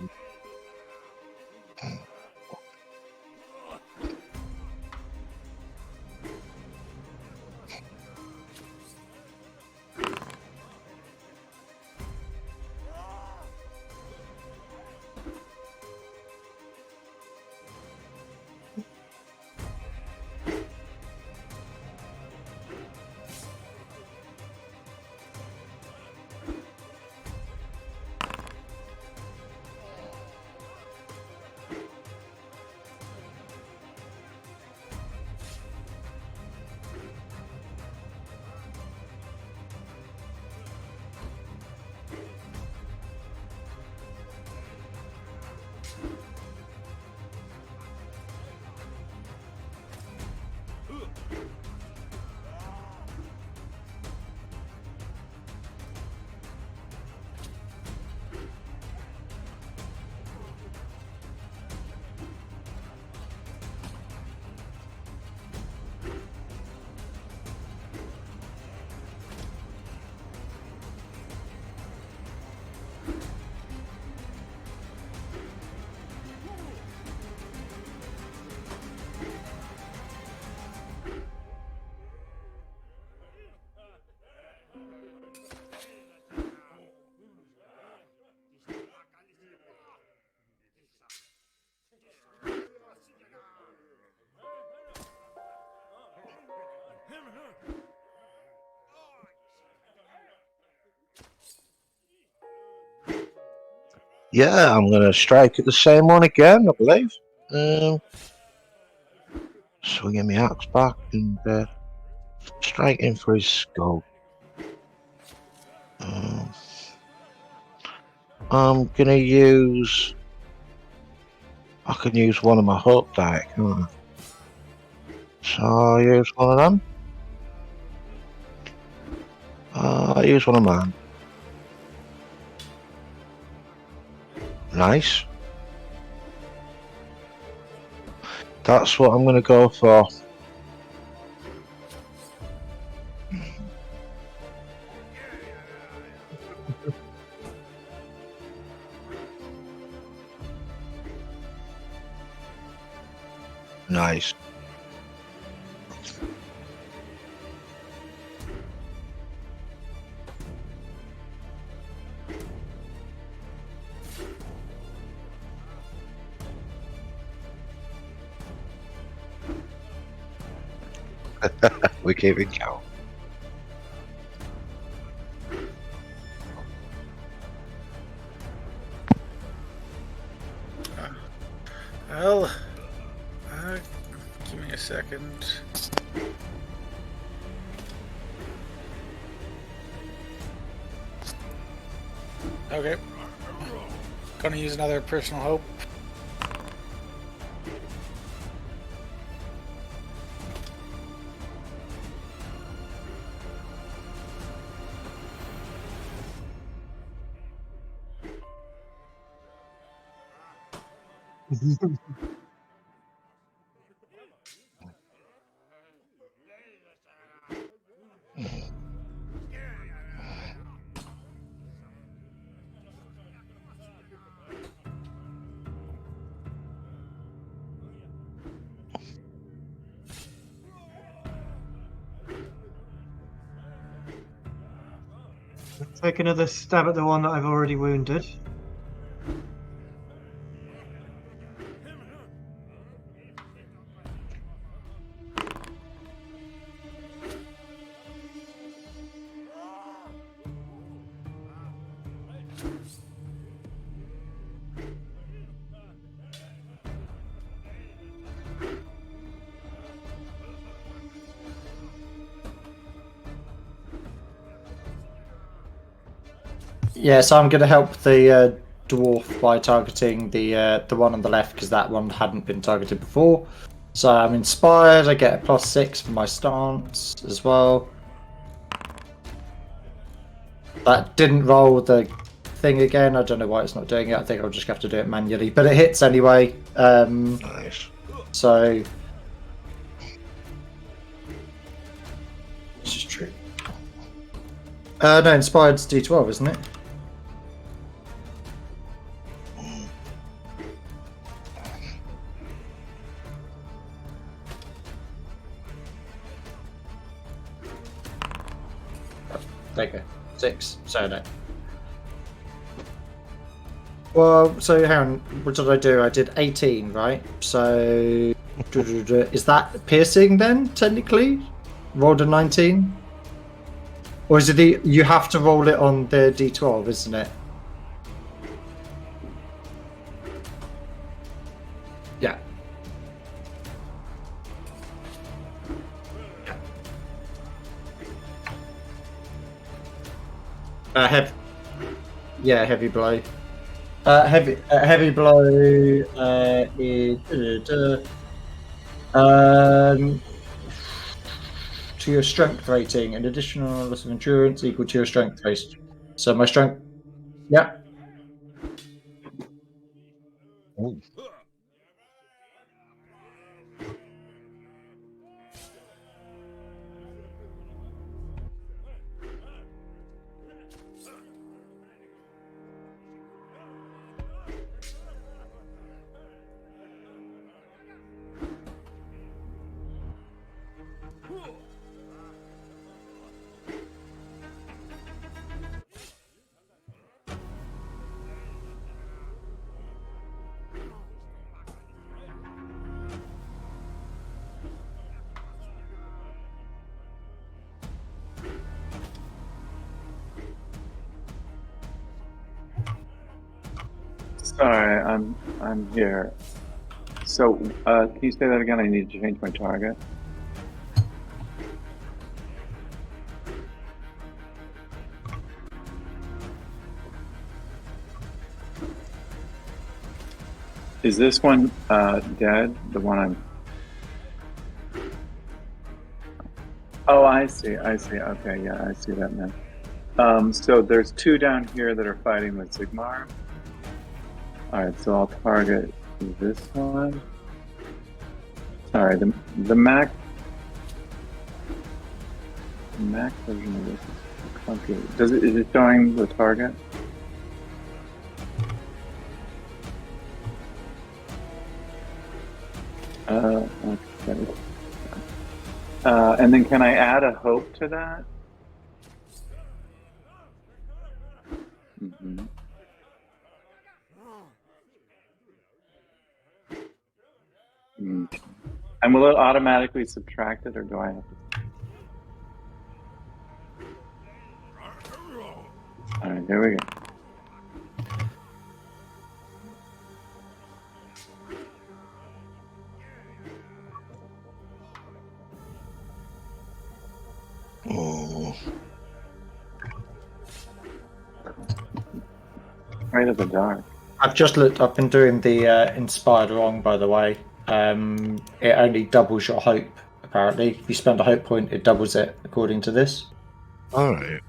Yeah, I'm going to strike at the same one again, I believe. Swinging my axe back and striking for his skull. I'm going to use... I can use one of my hope die, can't I? So I'll use one of them. I'll use one of mine. Nice. That's what I'm going to go for. Nice. We're keeping count. Well, give me a second. Okay. Gonna use another personal hope. Take another stab at the one that I've already wounded. Yeah, so I'm going to help the dwarf by targeting the one on the left because that one hadn't been targeted before. So I'm inspired. I get a +6 for my stance as well. That didn't roll the thing again. I don't know why it's not doing it. I think I'll just have to do it manually, but it hits anyway. Nice. So this is true. No, inspired's D12, isn't it? There you go. 6. So no. Well, so hang on. What did I do? I did 18, right? So is that piercing then? Technically, rolled a 19, or is it you have to roll it on the D12, isn't it? Yeah. Heavy blow. Heavy blow is to your strength rating, an additional loss of endurance equal to your strength rating. So my strength, yeah. Ooh. Sorry, I'm here. So, can you say that again? I need to change my target. Is this one dead? The one I'm... Oh, I see. Okay, yeah, I see that now. So there's 2 down here that are fighting with Sigmar. Alright, so I'll target this one. Sorry, the Mac version of this is clunky. Is it showing the target? Okay. And then can I add a hope to that? Mm-hmm. Okay. And will it automatically subtract it, or do I have to? All right, there we go. Oh. Right at the dark. I've just looked. I've been doing the inspired wrong, by the way. It only doubles your hope. Apparently, if you spend a hope point, it doubles it according to this. All right.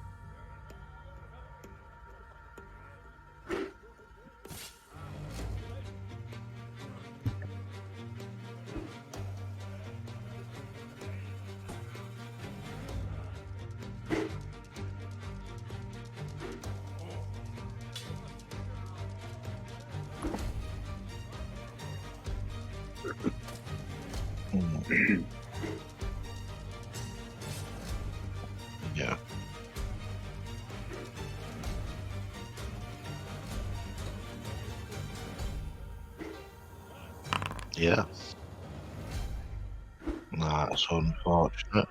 Yeah. Yeah. That's unfortunate.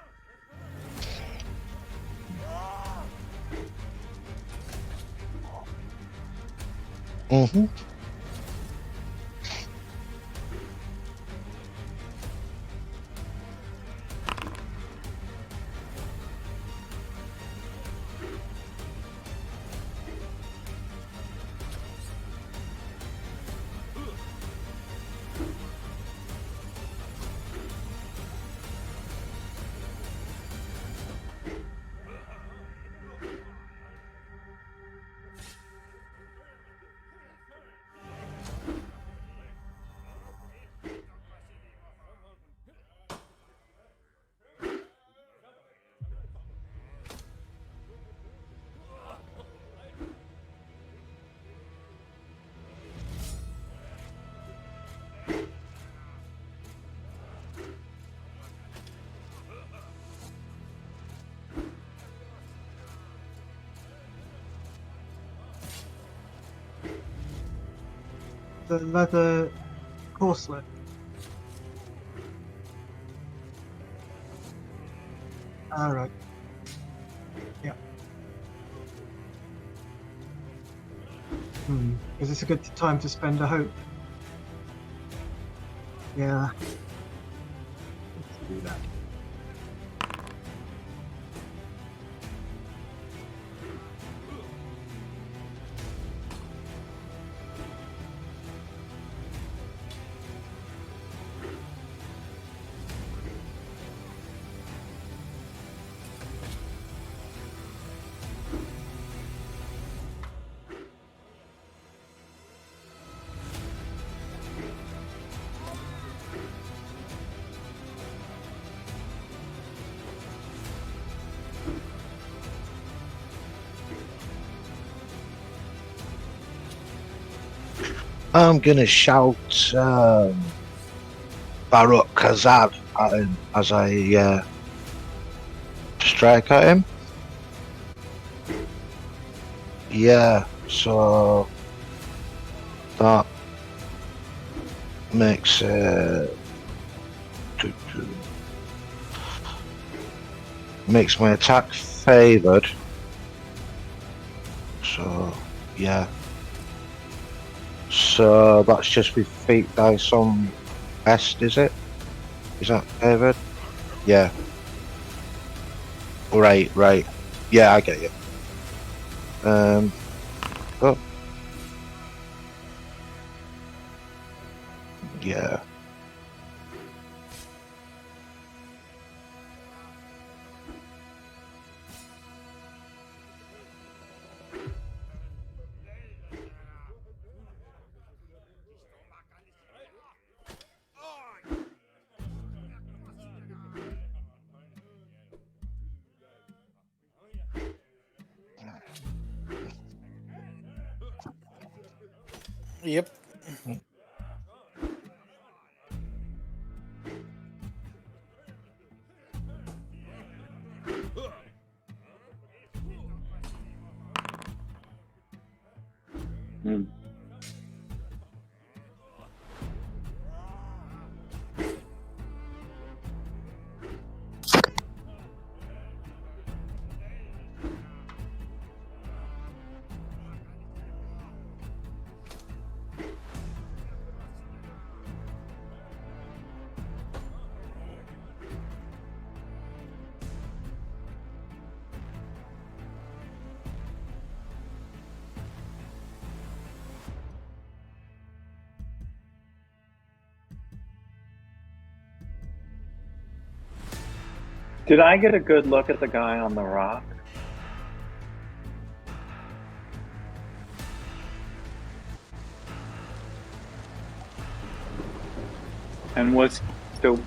Mm-hmm. The leather corselet. All right. Yeah. Is this a good time to spend a hope? Yeah. Let's do that. I'm gonna shout Baruch Kazad at him as I strike at him. Yeah, so that makes makes my attack favoured. So yeah. So that's just with feet dice on best, is it? Is that favoured? Yeah. Right. Yeah, I get you. Oh. Yeah. Yep. Hmm. Did I get a good look at the guy on the rock? And was so?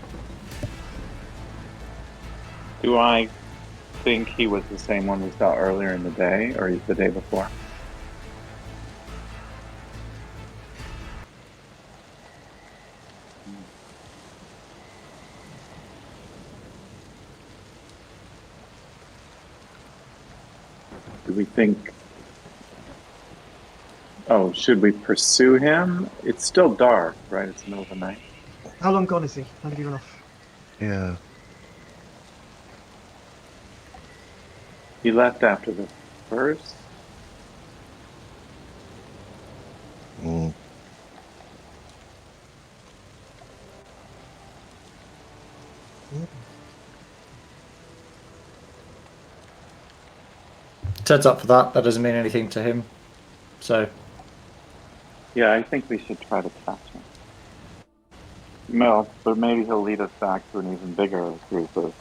Do I think he was the same one we saw earlier in the day, or the day before? Do we think? Oh, should we pursue him? It's still dark, right? It's the middle of the night. How long gone is he? How did he run off? Yeah. He left after the first. Mm. Turns up for that. That doesn't mean anything to him. So Yeah, I think we should try to catch him. No, but maybe he'll lead us back to an even bigger group of.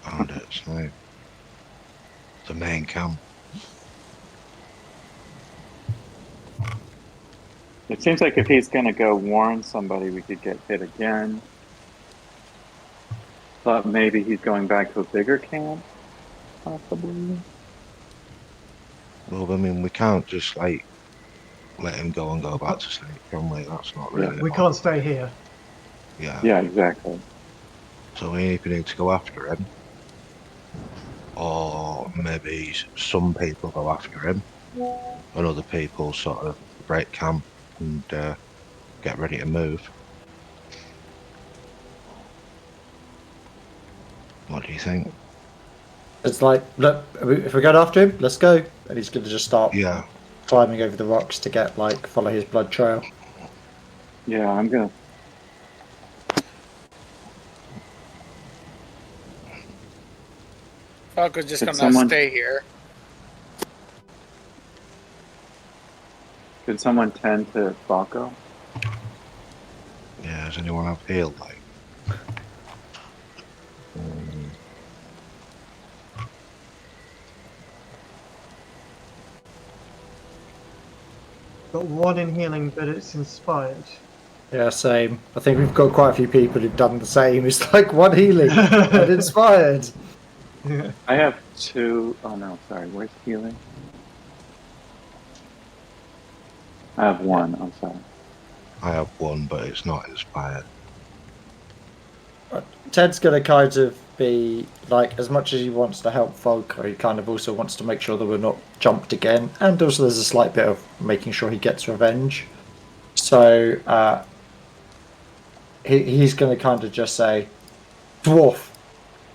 And it's like the main camp. It seems like if he's going to go warn somebody, we could get hit again. But maybe he's going back to a bigger camp, possibly. Well, I mean, we can't just like let him go and go back to sleep, can we? That's not really. Yeah. We can't stay here. Yeah. Yeah, exactly. So we either need to go after him, or maybe some people go after him, and other people sort of break camp and get ready to move. What do you think? It's like, look, if we're going after him, let's go. And he's going to just start Yeah, climbing over the rocks to get, like, follow his blood trail. Yeah, I'm gonna. Falco's just Could gonna someone- stay here. Could someone tend to Falco? yeah. Does anyone have heal light? Got one in healing, but it's inspired. Yeah, same. I think we've got quite a few people who've done the same. It's like one healing and inspired. I have 2. Oh no, sorry. Where's healing? I have 1. I'm sorry. I have one, but it's not inspired. Ted's going to kind of be like, as much as he wants to help Volker, he kind of also wants to make sure that we're not jumped again. And also, there's a slight bit of making sure he gets revenge. So he's going to kind of just say, Dwarf,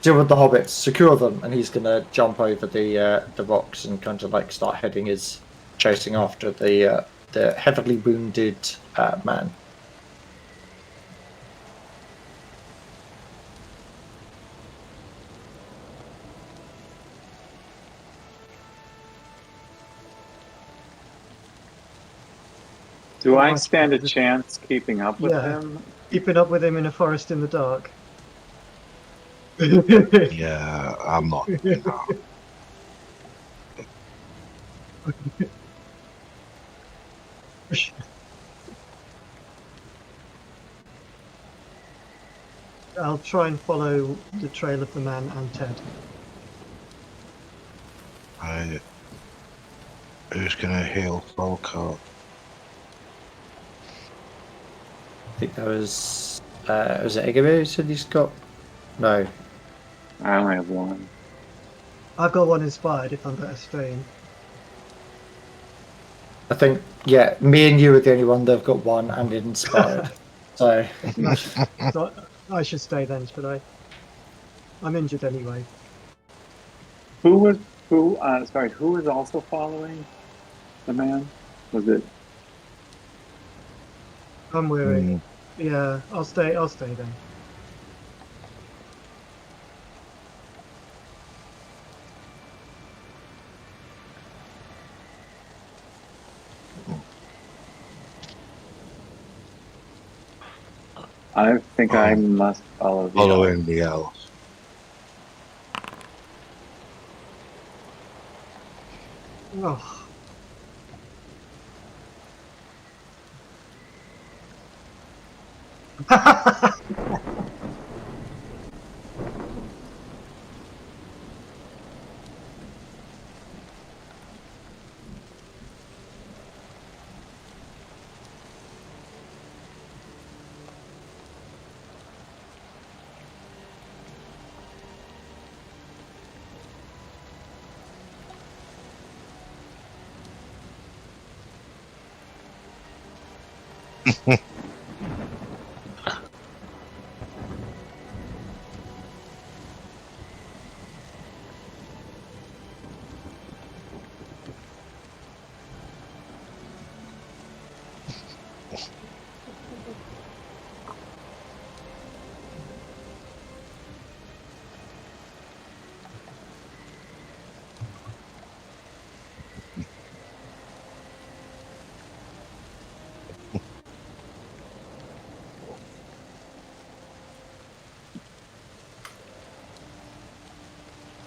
deal with the hobbits, secure them. And he's going to jump over the rocks and kind of like start chasing after the heavily wounded man. Do I stand a chance keeping up with Yeah. him? Keeping up with him in a forest in the dark. Yeah, I'm not. No. I'll try and follow the trail of the man and Ted. Who's gonna heal Falco? I think that was it Egebe who said he's got? No. I only have 1. I've got one inspired if I'm better staying. I think, yeah, me and you are the only one that have got one and inspired. So, So I should stay then, should I? I'm injured anyway. Who was also following the man? Was it? I'm weary. Hmm. Yeah, I'll stay then. I think I Oh. must follow the. Following the elf. Oh.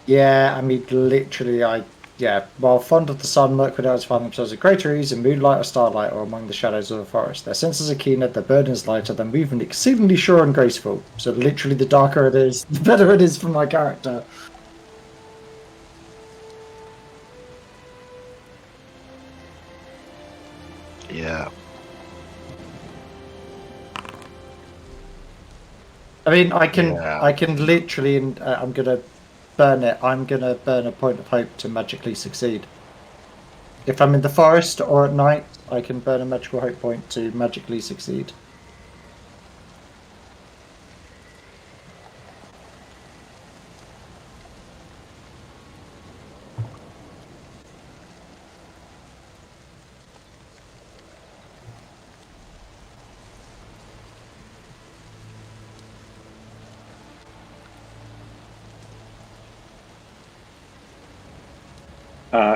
yeah, I mean, literally, while fond of the sun, Mercurials find themselves at greater ease in moonlight or starlight or among the shadows of the forest. Their senses are keener, their burden is lighter, their movement exceedingly sure and graceful. So literally, the darker it is, the better it is for my character. Yeah. I mean, I can Yeah. literally, and I'm gonna burn it. I'm gonna burn a point of hope to magically succeed. If I'm in the forest or at night, I can burn a magical hope point to magically succeed.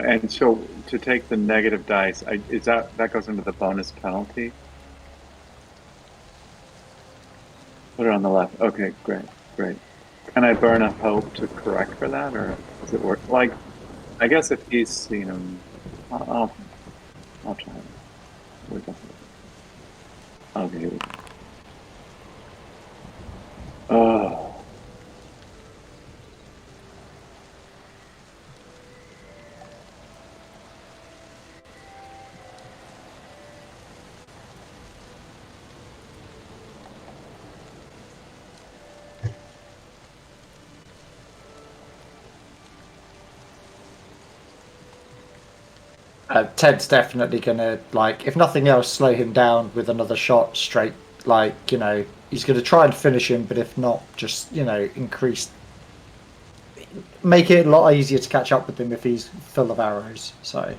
And so to take the negative dice, is that goes into the bonus penalty? Put it on the left. Okay, great. Can I burn a hope to correct for that, or does it work? Like, I guess if he's seen him, I'll try it. Okay, here we go. Oh. Ted's definitely gonna, like, if nothing else, slow him down with another shot straight. Like, he's gonna try and finish him, but if not, just make it a lot easier to catch up with him if he's full of arrows. So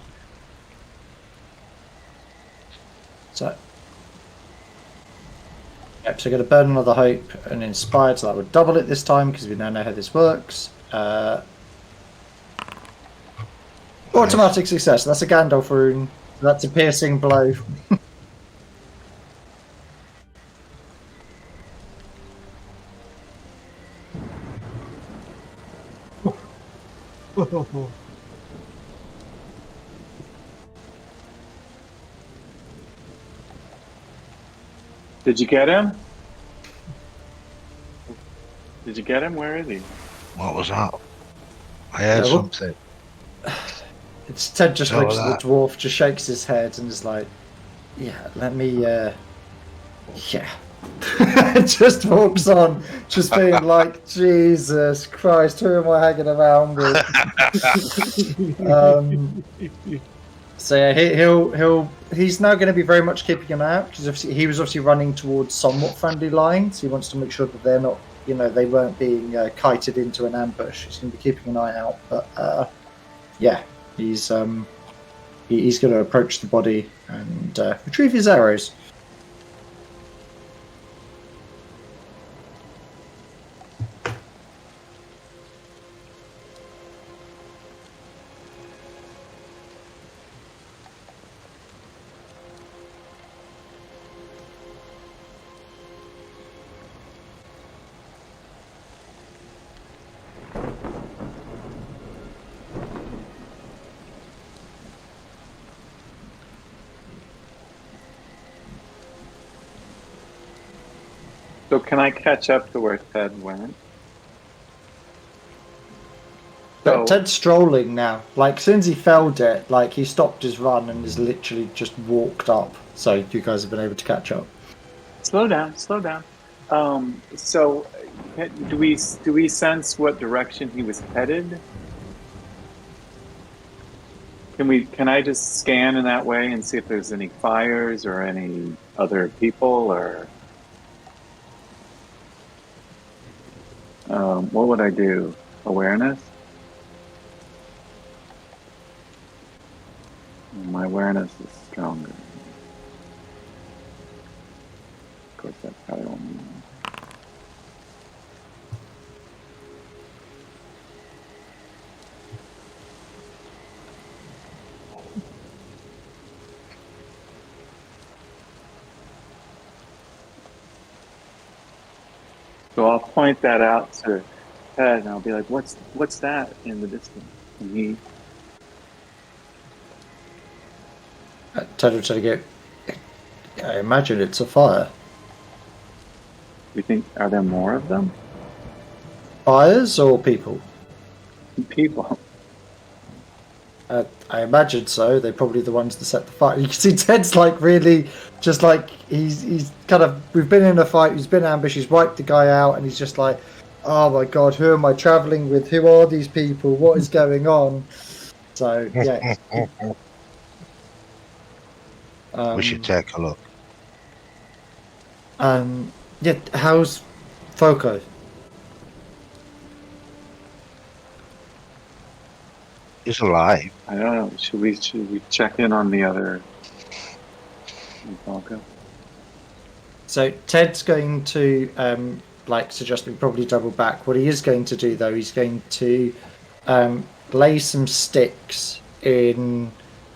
yep. So going to burn another hope and inspired. So that would double it this time because we now know how this works. Automatic success. That's a Gandalf rune. That's a piercing blow. Did you get him? Did you get him? Where is he? What was that? I heard something. It's Ted just looks at the dwarf, just shakes his head and is like, yeah, let me, yeah. Just walks on, just being like, Jesus Christ, who am I hanging around with? So yeah, he's now going to be very much keeping an eye out because he was obviously running towards somewhat friendly lines. He wants to make sure that they're not, they weren't being kited into an ambush. He's going to be keeping an eye out, but yeah, he's going to approach the body and retrieve his arrows. So can I catch up to where Ted went? But Ted's strolling now. Like, since he felled it, like, he stopped his run and has literally just walked up. So you guys have been able to catch up. Slow down. So do we sense what direction he was headed? Can I just scan in that way and see if there's any fires or any other people or what would I do? Awareness? My awareness is stronger. Of course, that's probably only one. So I'll point that out to Ted, and I'll be like, "What's that in the distance?" And he. Ted will try to go. I imagine it's a fire. You think, are there more of them? Fires or people? People. I imagine so. They're probably the ones that set the fire. You can see Ted's like really just like he's kind of, we've been in a fight, he's been ambushed, he's wiped the guy out, and he's just like, oh my god, who am I traveling with? Who are these people? What is going on? So yeah. We should take a look. Yeah, how's Foco? He's alive. I don't know. Should we check in on the other Falco? So Ted's going to suggest we probably double back. What he is going to do though, he's going to lay some sticks in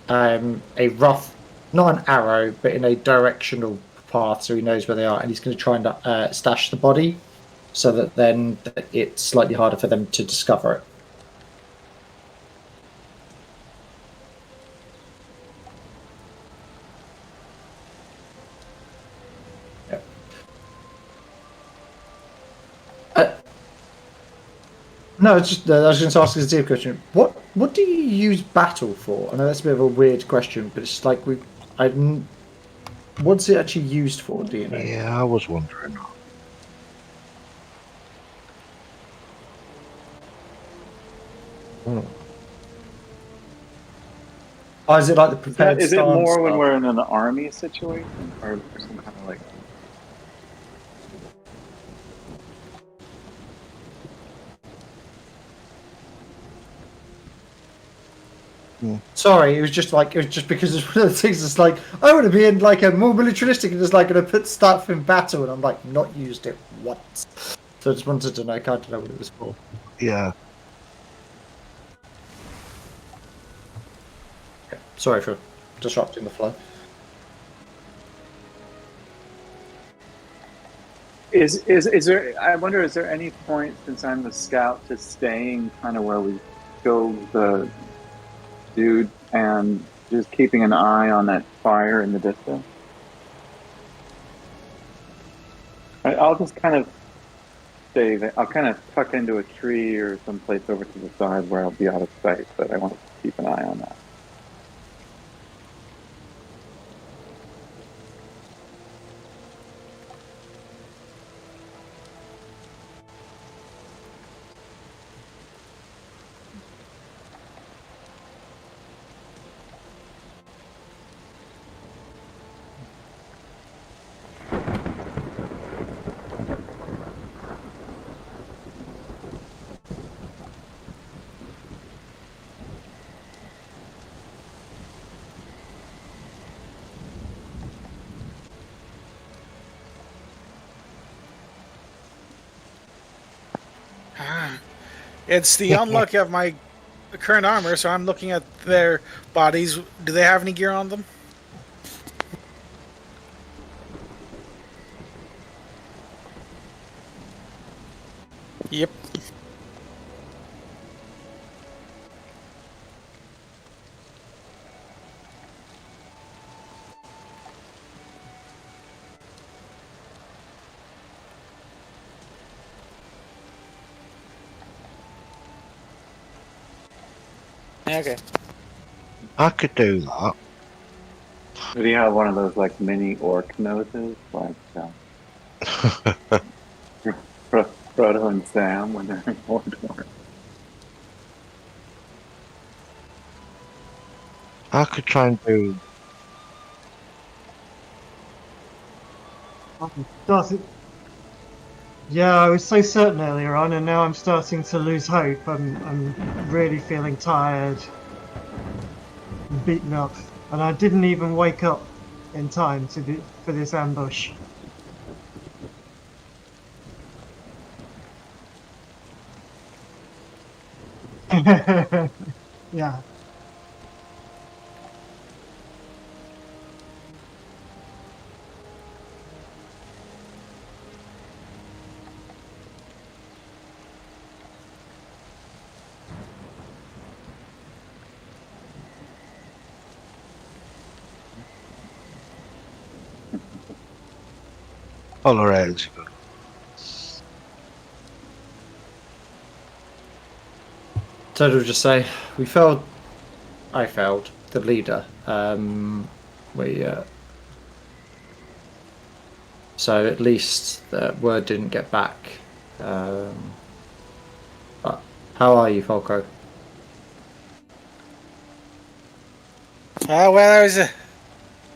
a rough, not an arrow, but in a directional path, so he knows where they are, and he's going to try and stash the body, so that then it's slightly harder for them to discover it. No, it's just I was going to ask a deep question. What do you use battle for? I know that's a bit of a weird question, but it's like what's it actually used for? Do you know? Yeah, I was wondering. Oh, is it like the prepared Is it stance more when stuff? we're in an army situation, or some kind of like? Sorry, it was just because it's one of the things. It's like I want to be in like a more militaristic and just like going to put stuff in battle, and I'm like not used it once. So I just wanted to know, kind of know what it was for. Yeah. Okay. Sorry for disrupting the flow. Is there? I wonder. Is there any point, since I'm the scout, to staying kind of where we killed the dude and just keeping an eye on that fire in the distance? I'll just kind of stay there. I'll kind of tuck into a tree or someplace over to the side where I'll be out of sight, but I want to keep an eye on that. It's the unluck of my current armor, so I'm looking at their bodies. Do they have any gear on them? Yep. Okay. I could do that. Did he have one of those like mini orc noses, like Frodo and Sam when they're in Mordor? I could try and do. Yeah, I was so certain earlier on, and now I'm starting to lose hope. I'm really feeling tired, beaten up, and I didn't even wake up in time for this ambush. Yeah. Tolerate. So to just say, we failed. I failed the leader. So at least the word didn't get back. But how are you, Falco? Well,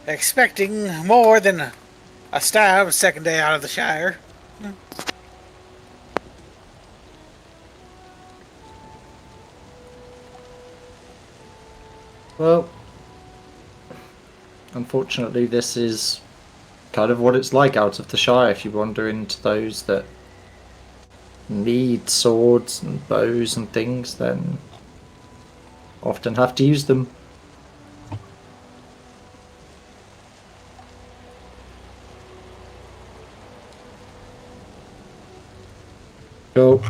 expecting more than a stab second day out of the Shire. Well, unfortunately, this is kind of what it's like out of the Shire. If you wander into those that need swords and bows and things, then often have to use them. Cool.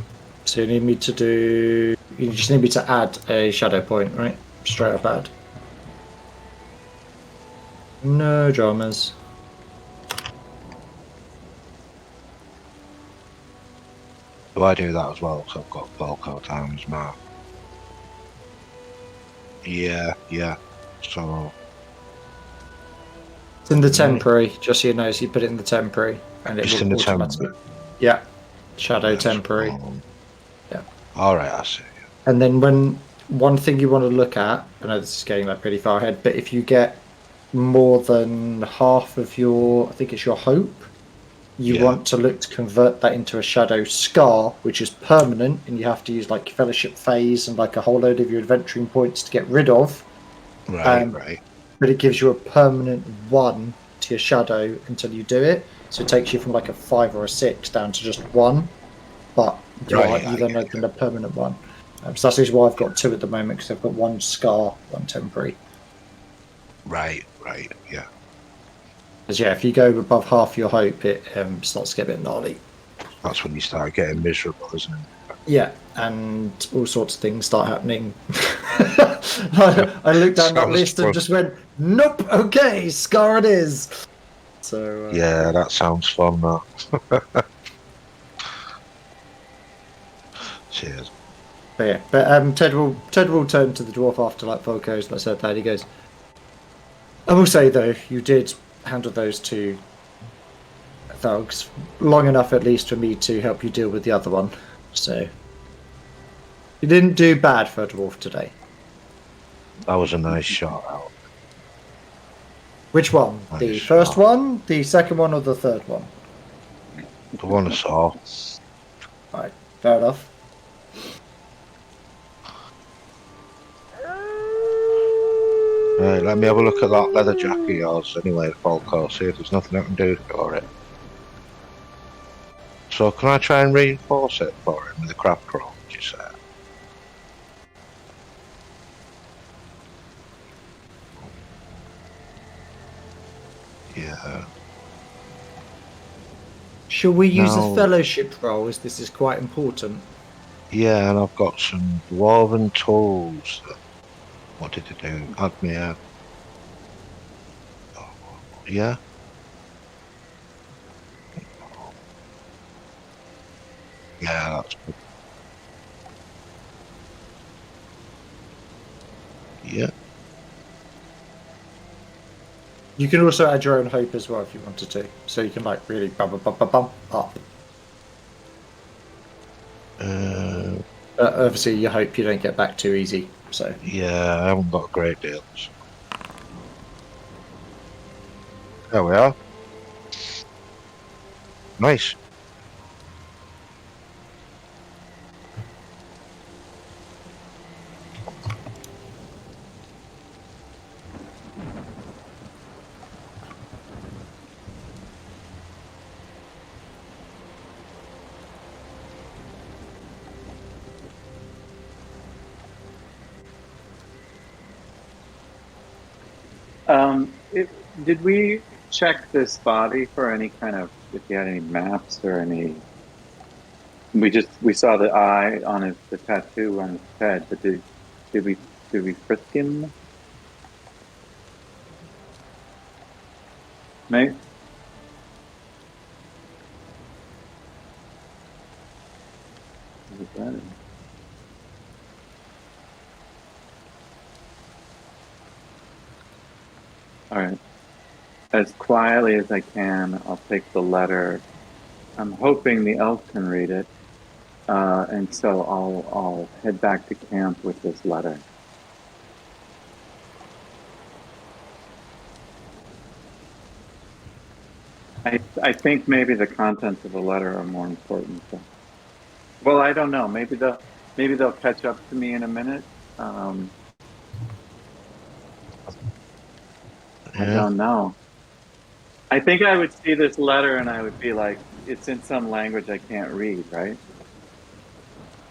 So you need me to do. You just need me to add a shadow point, right? Straight up add. No dramas. Do I do that as well? So I've got Volco times mark. Yeah. So It's in the temporary, just so you know. So you put it in the temporary, and it just will in the automatically. temporary. Yeah. Shadow That's temporary. fine. Yeah. All right, I see. And then when one thing you want to look at, I know this is getting like pretty far ahead, but if you get more than half of your, I think it's your hope, you Yeah. want to look to convert that into a shadow scar, which is permanent, and you have to use like your fellowship phase and like a whole load of your adventuring points to get rid of. Right. But it gives you a permanent 1 to your shadow until you do it. So it takes you from like a 5 or a 6 down to just 1. But Right, you I then get open a permanent 1. So that's actually why I've got 2 at the moment, because I've got 1 scar, 1 temporary. Right, yeah. Because yeah, if you go above half your hope, it starts to get a bit gnarly. That's when you start getting miserable, isn't it? Yeah, and all sorts of things start happening. I looked down that Sounds list and fun. just went, nope, okay, scar it is. So Yeah, that sounds fun, that. Cheers. But yeah, but Ted will turn to the dwarf after like Volko's like said that. He goes, I will say though, you did handle those 2 thugs long enough at least for me to help you deal with the other one. So you didn't do bad for a dwarf today. That was a nice shot out. Which one? Nice The first shot. one, the second one, or the third one? The one I saw. Right, fair enough. Right, let me have a look at that leather jacket of yours anyway, Falco, see if there's nothing I can do for it. So can I try and reinforce it for him with a craft roll, would you say? Yeah. Shall we use No. a fellowship roll, as this is quite important? Yeah, and I've got some dwarven tools. What did it do? Add me a... Yeah? Yeah, that's good. Yeah. You can also add your own hope as well if you wanted to, so you can like really bump up. Obviously, you hope you don't get back too easy. So Yeah, I haven't got a great deal. So. There we are. Nice. Did we check this body for any kind of, if he had any maps or any? We saw the eye on the tattoo on his head, but did we frisk him? Mate? What is that? All right. As quietly as I can, I'll take the letter. I'm hoping the elf can read it, and so I'll head back to camp with this letter. I think maybe the contents of the letter are more important. Well, I don't know. Maybe they'll catch up to me in a minute. Um, I Yeah. don't know. I think I would see this letter and I would be like, it's in some language I can't read, right?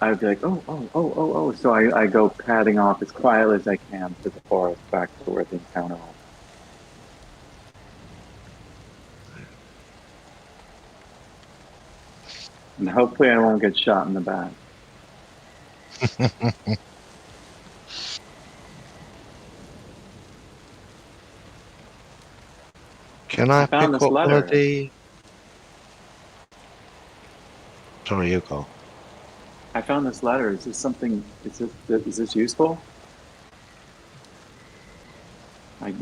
I would be like, oh, oh, oh, oh, oh. So I go padding off as quietly as I can to the forest back to where the encounter was. And hopefully I won't get shot in the back. Can I I found pick this up one of letter. the? Sorry, you go. I found this letter. Is this something? Is this useful?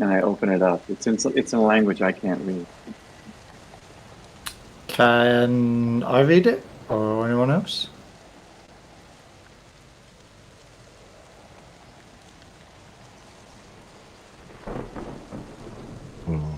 And I open it up. It's in a language I can't read. Can I read it, or anyone else? Hmm.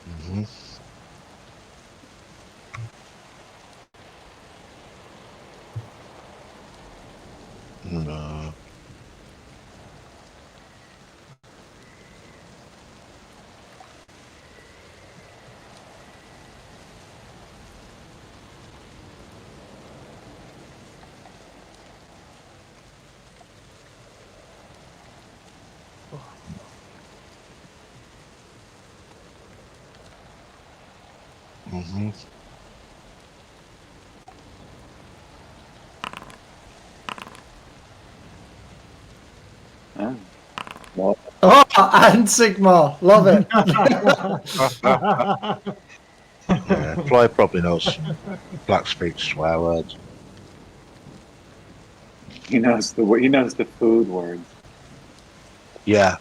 Mhm. No. Mhm. Oh, well, Oh, and Sigma, love it. Yeah, Fly probably knows Black speaks swear words. he knows the food words. Yeah,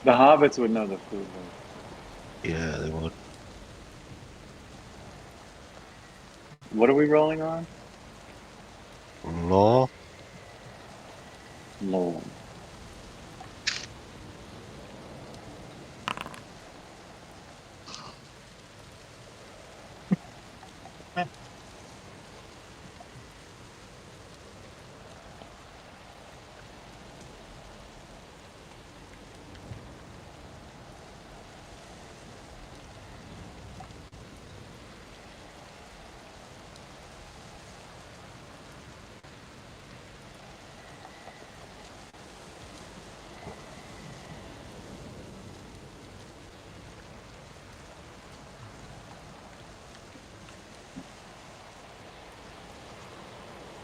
The hobbits would know the food words. yeah, they would. What are we rolling on? Law. Lord.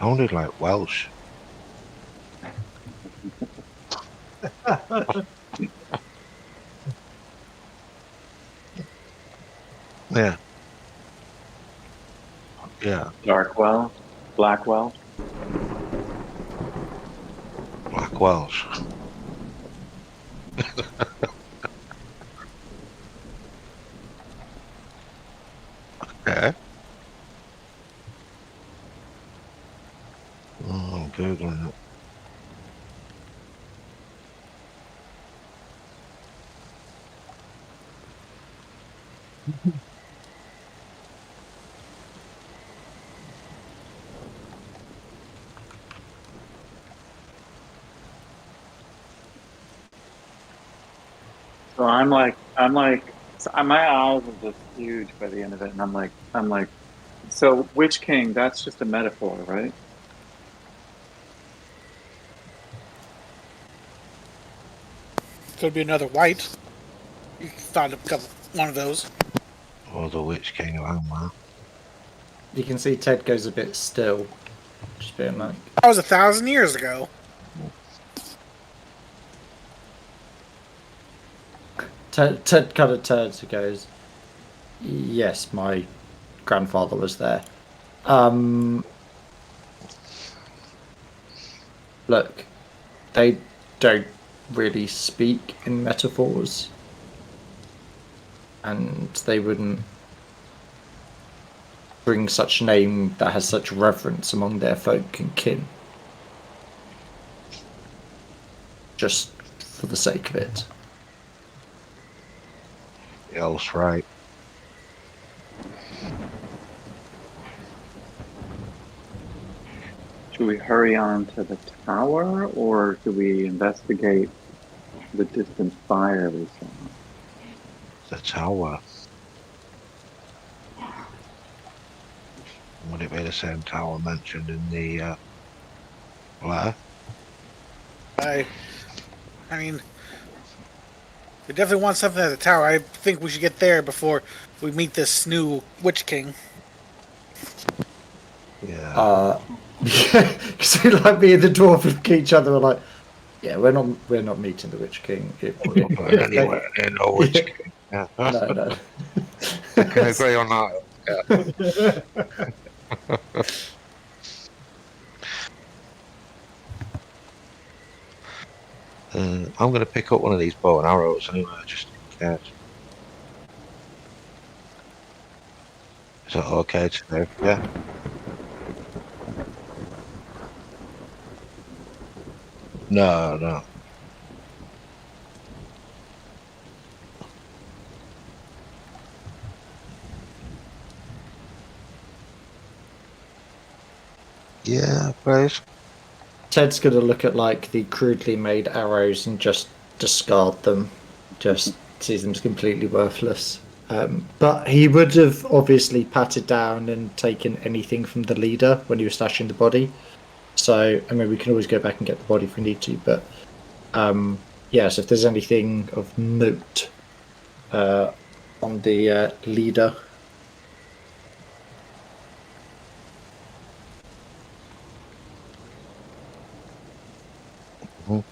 Sounded like Welsh. Yeah, yeah, Darkwell, Blackwell. Black Welsh. Yeah. Oh, I'm googling it. So my eyes are just huge by the end of it, and I'm like, so Witch King? That's just a metaphor, right? Could be another white. You found a couple, one of those. Or the Witch King of Angmar. You can see Ted goes a bit still. Just being like, That was 1,000 years ago. Ted kind of turns and goes, "Yes, my grandfather was there." look, they don't really speak in metaphors, and they wouldn't bring such a name that has such reverence among their folk and kin just for the sake of it. The elf's right. Should we hurry on to the tower, or should we investigate the distant fire we saw? The tower. Would it be the same tower mentioned in the letter? I mean, we definitely want something at the tower. I think we should get there before we meet this new Witch King. Yeah. Because like me and the dwarf look at each other and like, yeah, we're not meeting the Witch King. Anywhere in Norwich. Yeah. No. We can agree on that. Yeah. I'm going to pick up one of these bow and arrows anyway, just in case. Is that okay to do? Yeah. No. Yeah, please. Ted's gonna look at like the crudely made arrows and just discard them. Just sees them as completely worthless. But he would have obviously patted down and taken anything from the leader when he was stashing the body. So I mean, we can always go back and get the body if we need to. But yes, if there's anything of note on the leader. Mhm.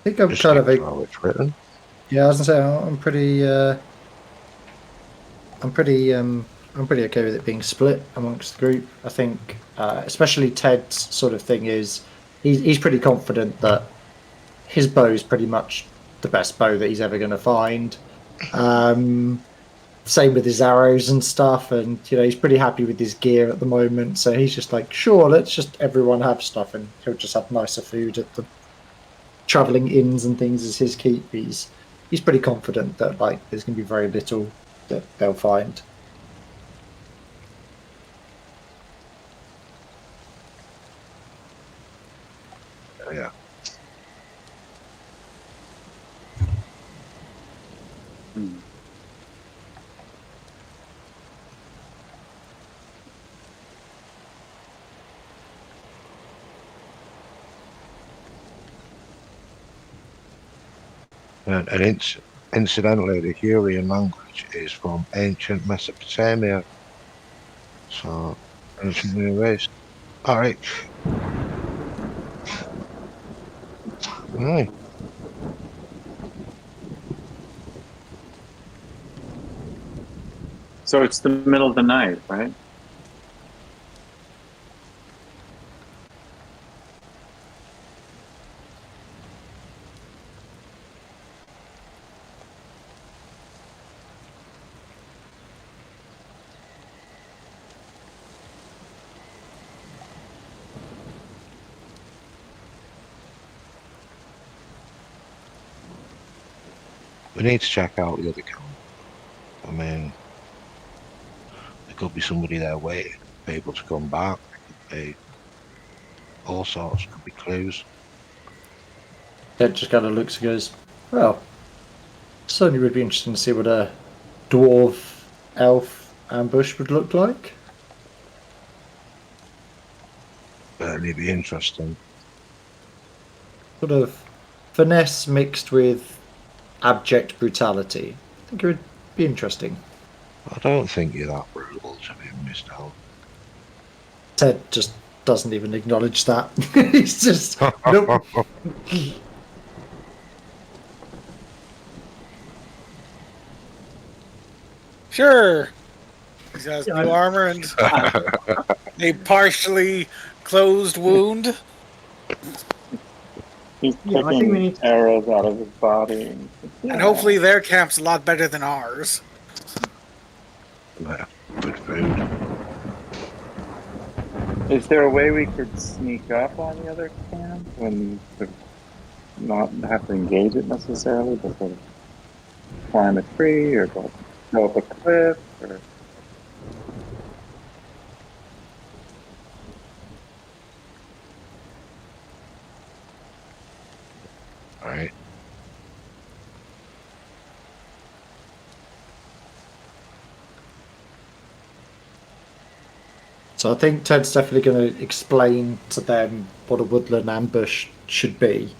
I think I'm Just kind of stick to how it's written. yeah. I was gonna say I'm pretty. I'm pretty okay with it being split amongst the group. I think, especially Ted's sort of thing is he's pretty confident that his bow is pretty much the best bow that he's ever going to find. Same with his arrows and stuff, and he's pretty happy with his gear at the moment. So he's just like, sure, let's just everyone have stuff, and he'll just have nicer food at the traveling inns and things as his keep. He's pretty confident that like there's going to be very little that they'll find. Yeah. Hmm. And incidentally, the Hurrian language is from ancient Mesopotamia. So, ancient Near East. Alright. Right. So it's the middle of the night, right? We need to check out the other camp. I mean, there could be somebody there waiting, people to come back. It could be all sorts, could be clues. Ted just kind of looks and goes, well, certainly would be interesting to see what a dwarf elf ambush would look like. certainly be interesting. Sort of finesse mixed with abject brutality. I think it would be interesting. I don't think you're that brutal, to be honest, Al. Ted just doesn't even acknowledge that. He's just nope. Sure. He has Yeah, new armor and a partially closed wound. He's Yeah, I think we picking need to- arrows out of his body. And hopefully their camp's a lot better than ours. Yeah, good food. Is there a way we could sneak up on the other camp and sort of not have to engage it necessarily, but sort of climb a tree or go up a cliff? Or... All right. So I think Ted's definitely going to explain to them what a woodland ambush should be,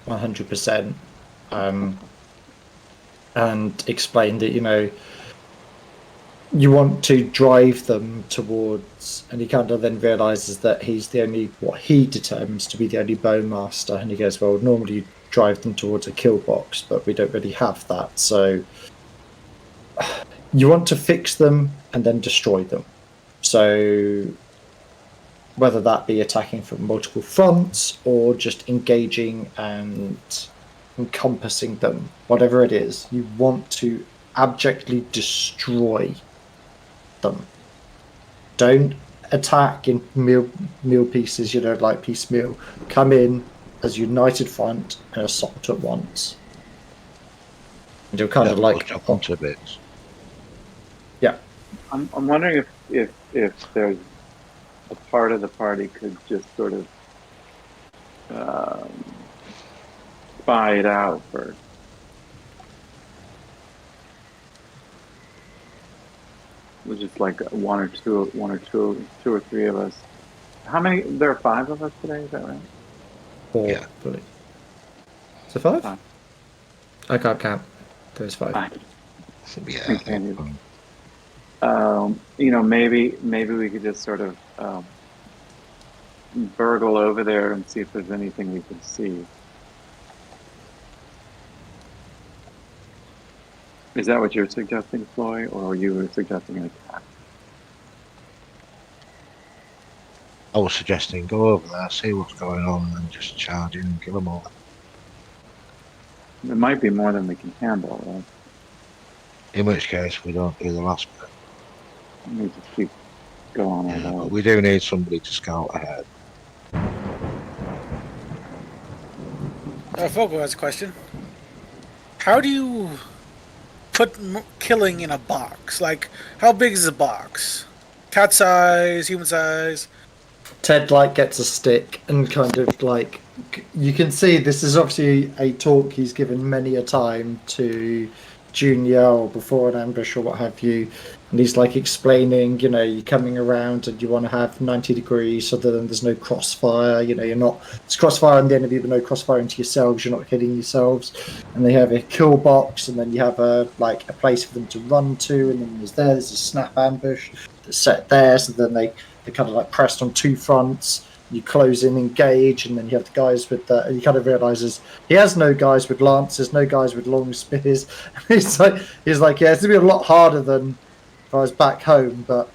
100%, and explain that you want to drive them towards, and he kind of then realizes that he's the only, what he determines to be the only bowmaster, and he goes, well, normally you drive them towards a kill box, but we don't really have that, so you want to fix them and then destroy them. So whether that be attacking from multiple fronts or just engaging and encompassing them, whatever it is, you want to abjectly destroy them. Don't attack in meal pieces, like piecemeal. Come in as united front and assault at once. And you're kind of like jump onto bits. Yeah. I'm wondering if there's a part of the party could just sort of spy it out first. With just like one or two or three of us. How many? There are 5 of us today. Is that right? 4. Yeah. Fully. Is it 5? 5. I can't count. There's 5. 5. Yeah. I think, Maybe we could just sort of burgle over there and see if there's anything we can see. Is that what you're suggesting, Floy, or you were suggesting an attack? I was suggesting go over there, see what's going on, and then just charge in and kill them all. It might be more than we can handle, right? In which case, we don't do the last bit. Let me just keep going Yeah, on. but we do need somebody to scout ahead. Fogo has a question. How do you put killing in a box? Like, how big is a box? Cat size, human size? Ted gets a stick and kind of you can see this is obviously a talk he's given many a time to Junior or before an ambush or what have you, and he's explaining, you're coming around and you want to have 90 degrees so that then there's no crossfire, you're not, it's crossfire on the enemy but no crossfire into yourselves, you're not hitting yourselves, and they have a kill box, and then you have a place for them to run to, and then there's a snap ambush that's set there, so then they kind of pressed on 2 fronts. You close in, engage, and then you have the guys with the. He kind of realizes he has no guys with lances, no guys with long spears. he's like, yeah, it's gonna be a lot harder than if I was back home, but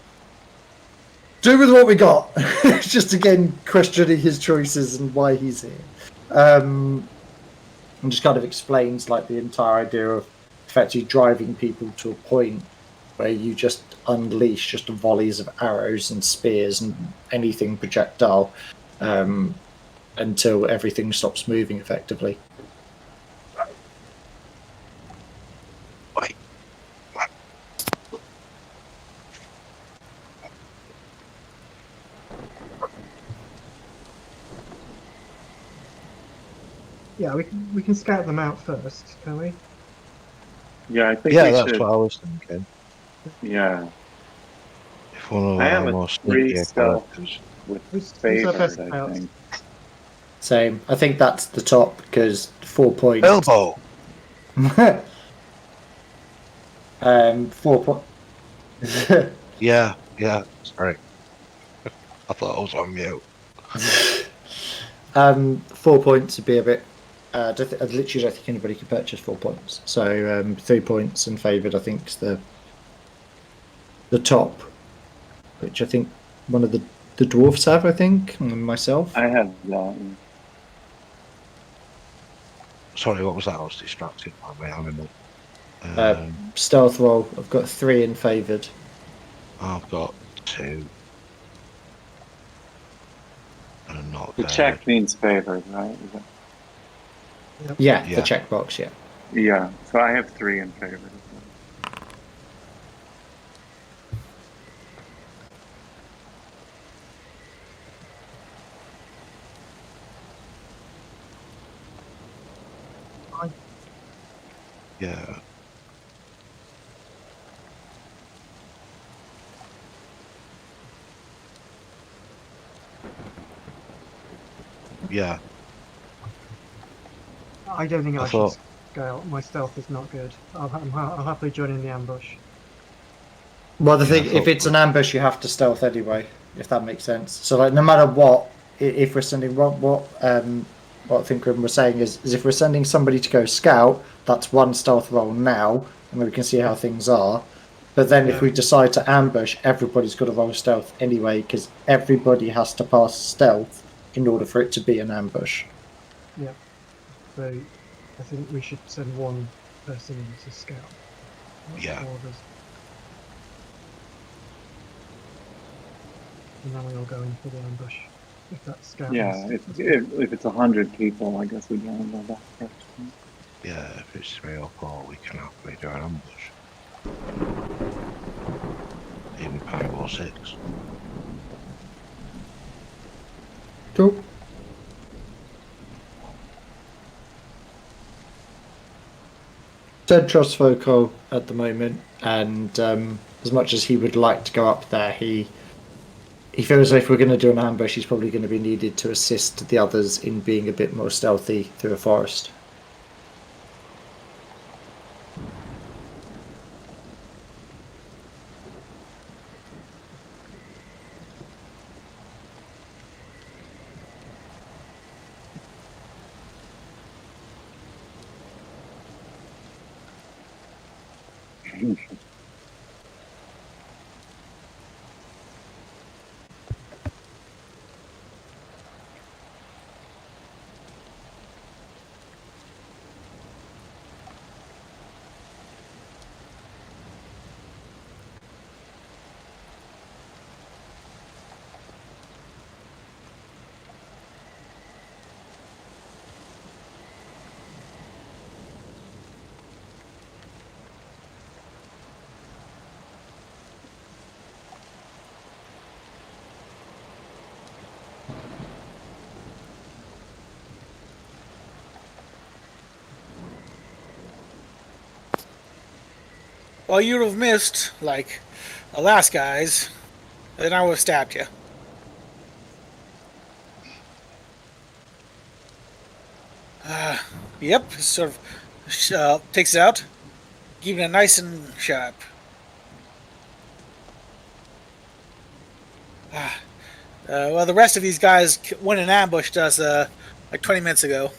do with what we got. Just again questioning his choices and why he's here, and just kind of explains the entire idea of effectively driving people to a point where you just unleash just volleys of arrows and spears and anything projectile until everything stops moving effectively. Yeah, we can scout them out first, can we? Yeah, I think Yeah, we that's should. what I was thinking. Yeah. If one of I have our a more 3 sneakier stealth characters. with Who's our best favored, I scout? think. Same. I think that's the top because 4 points. Bilbo! 4 points. Yeah, sorry. I thought I was on mute. 4 points would be a bit. I literally don't think anybody could purchase 4 points. So 3 points and favoured, I think, is the top, which I think one of the dwarfs have. I think and myself. I have that. Sorry, what was that? I was distracted by my animal. Stealth roll. I've got 3 in favoured. I've got 2. And not The favoured. check means favored, right? Is that... Yeah, Yeah. the checkbox. Yeah. Yeah, so I have 3 in favored. Yeah. Yeah. I don't think I I thought- should scout. My stealth is not good. I'll happily join in the ambush. Well, the Yeah, I thing, if thought it's an ambush, you have to stealth anyway. If that makes sense. So, like, no matter what, if we're sending what I think we're saying is if we're sending somebody to go scout, that's 1 stealth roll now, and we can see how things are. But then if Yeah. we decide to ambush, everybody's got to roll stealth anyway, because everybody has to pass stealth in order for it to be an ambush. Yeah. So I think we should send 1 person in to scout. Not Yeah. 4 of us. And then we all go in for the ambush. If that's scout. Yeah, if it's 100 people, I guess we'd want to go back first. Yeah, if it's 3 or 4, we can happily do an ambush. Even 5 or 6. Cool. Ted trusts Foco at the moment, and as much as he would like to go up there, he feels like if we're going to do an ambush, he's probably going to be needed to assist the others in being a bit more stealthy through a forest. Well, you'd have missed, like, the last guys, then I would have stabbed you. Yep, sort of takes it out, keeping it nice and sharp. Well, the rest of these guys went and ambushed us like 20 minutes ago.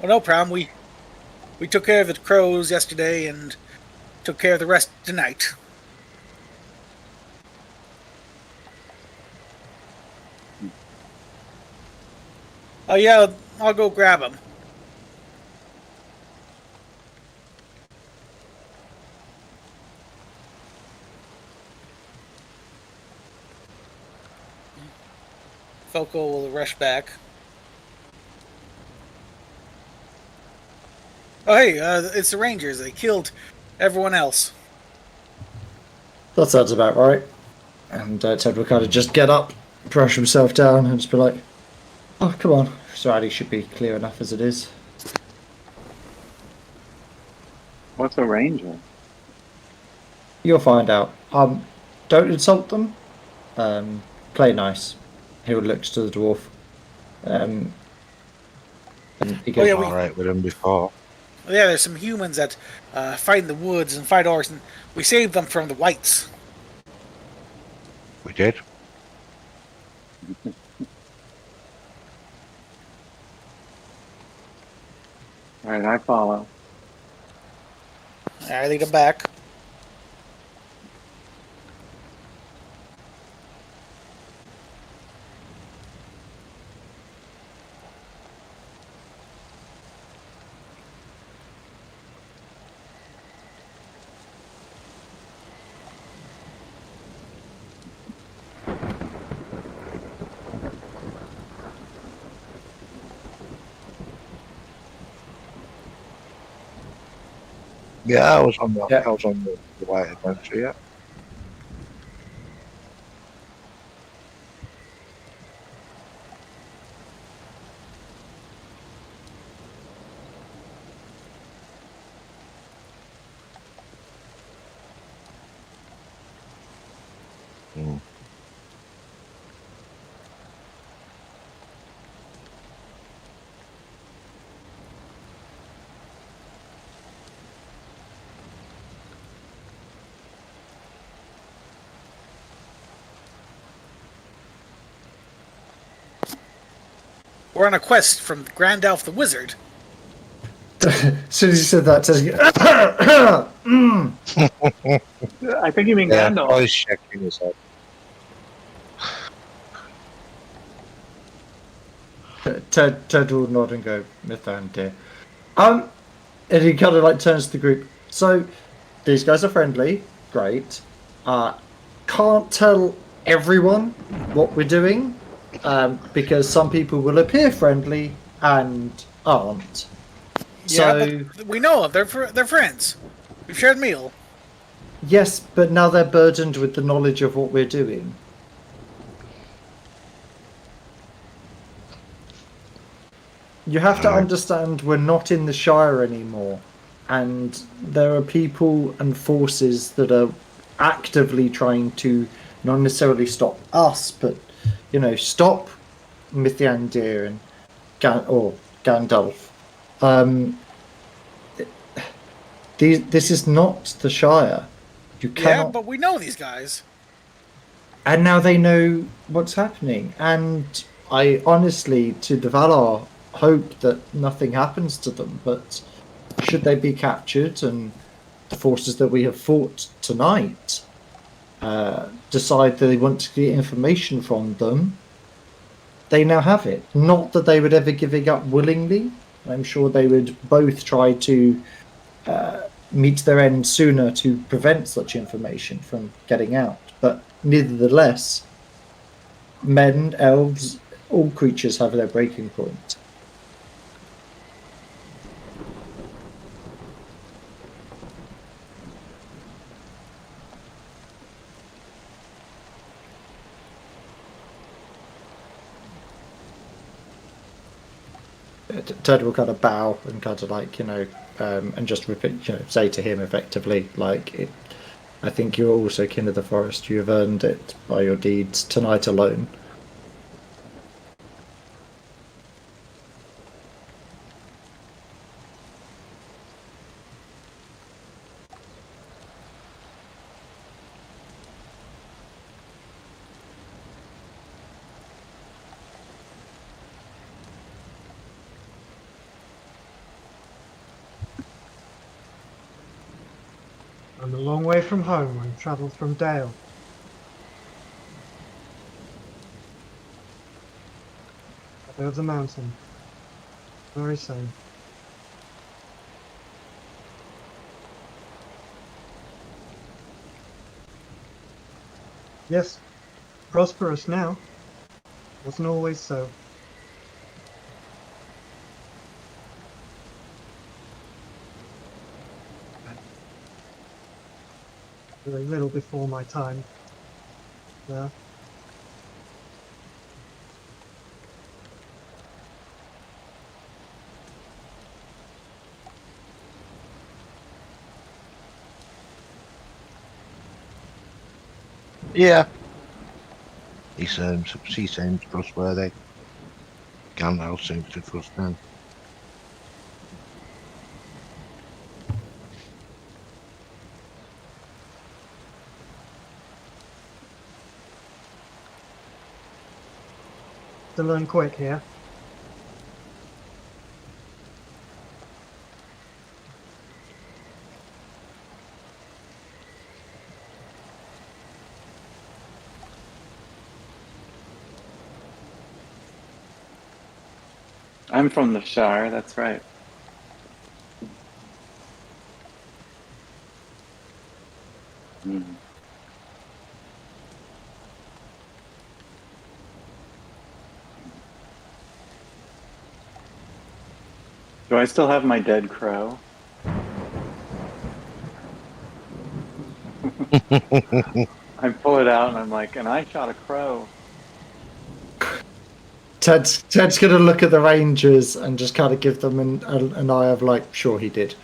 Well, no problem. We took care of the crows yesterday and took care of the rest tonight. Oh yeah, I'll go grab them. Foco will rush back. Oh hey, it's the Rangers. They killed everyone else. That sounds about right. And Ted will kind of just get up, brush himself down, and just be like, "Oh, come on. Society should be clear enough as it is." What's a ranger? You'll find out. Don't insult them. Play nice. He looks to the dwarf. And he Oh goes, yeah, All right with him before. yeah. There's some humans that fight in the woods and fight orcs, and we saved them from the whites. We did. All right, I follow. I lead them back. Yeah, I was on the Yeah. I was on the white adventure. Yeah. Mm. We're on a quest from Grand Elf the Wizard. as soon as he said that, Ted's I think you mean Yeah, Gandalf. voice checking his head. Ted will nod and go, Mythan, dear. And he kind of like turns to the group. So, these guys are friendly. Great. Can't tell everyone what we're doing because some people will appear friendly and aren't. Yeah, So, but we know them. They're friends. We've shared a meal. yes, but now they're burdened with the knowledge of what we're doing. You have to Right. understand we're not in the Shire anymore, and there are people and forces that are actively trying to not necessarily stop us, but stop Mithrandir and or Gandalf. This is not the Shire. You Yeah, cannot. but we know these guys. And now they know what's happening. And I honestly, to the Valar, hope that nothing happens to them. But should they be captured and the forces that we have fought tonight decide that they want to get information from them, they now have it. Not that they would ever give it up willingly. I'm sure they would both try to meet their end sooner to prevent such information from getting out. But nevertheless, men, elves, all creatures have their breaking point. Ted will kind of bow and kind of like, and just repeat, say to him effectively, like, I think you're also kin of the forest. You have earned it by your deeds tonight alone. I'm a long way from home. I've travelled from Dale. Top of the mountain. Very same. Yes, prosperous now. Wasn't always so. a little before my time. Yeah. Yeah, he seems trustworthy. Gandalf seems to trust him. To learn quick here. I'm from the Shire, that's right. Mm. Do I still have my dead crow? I pull it out and I'm like, and I shot a crow. Ted's gonna look at the Rangers and just kind of give them an eye of like, sure he did.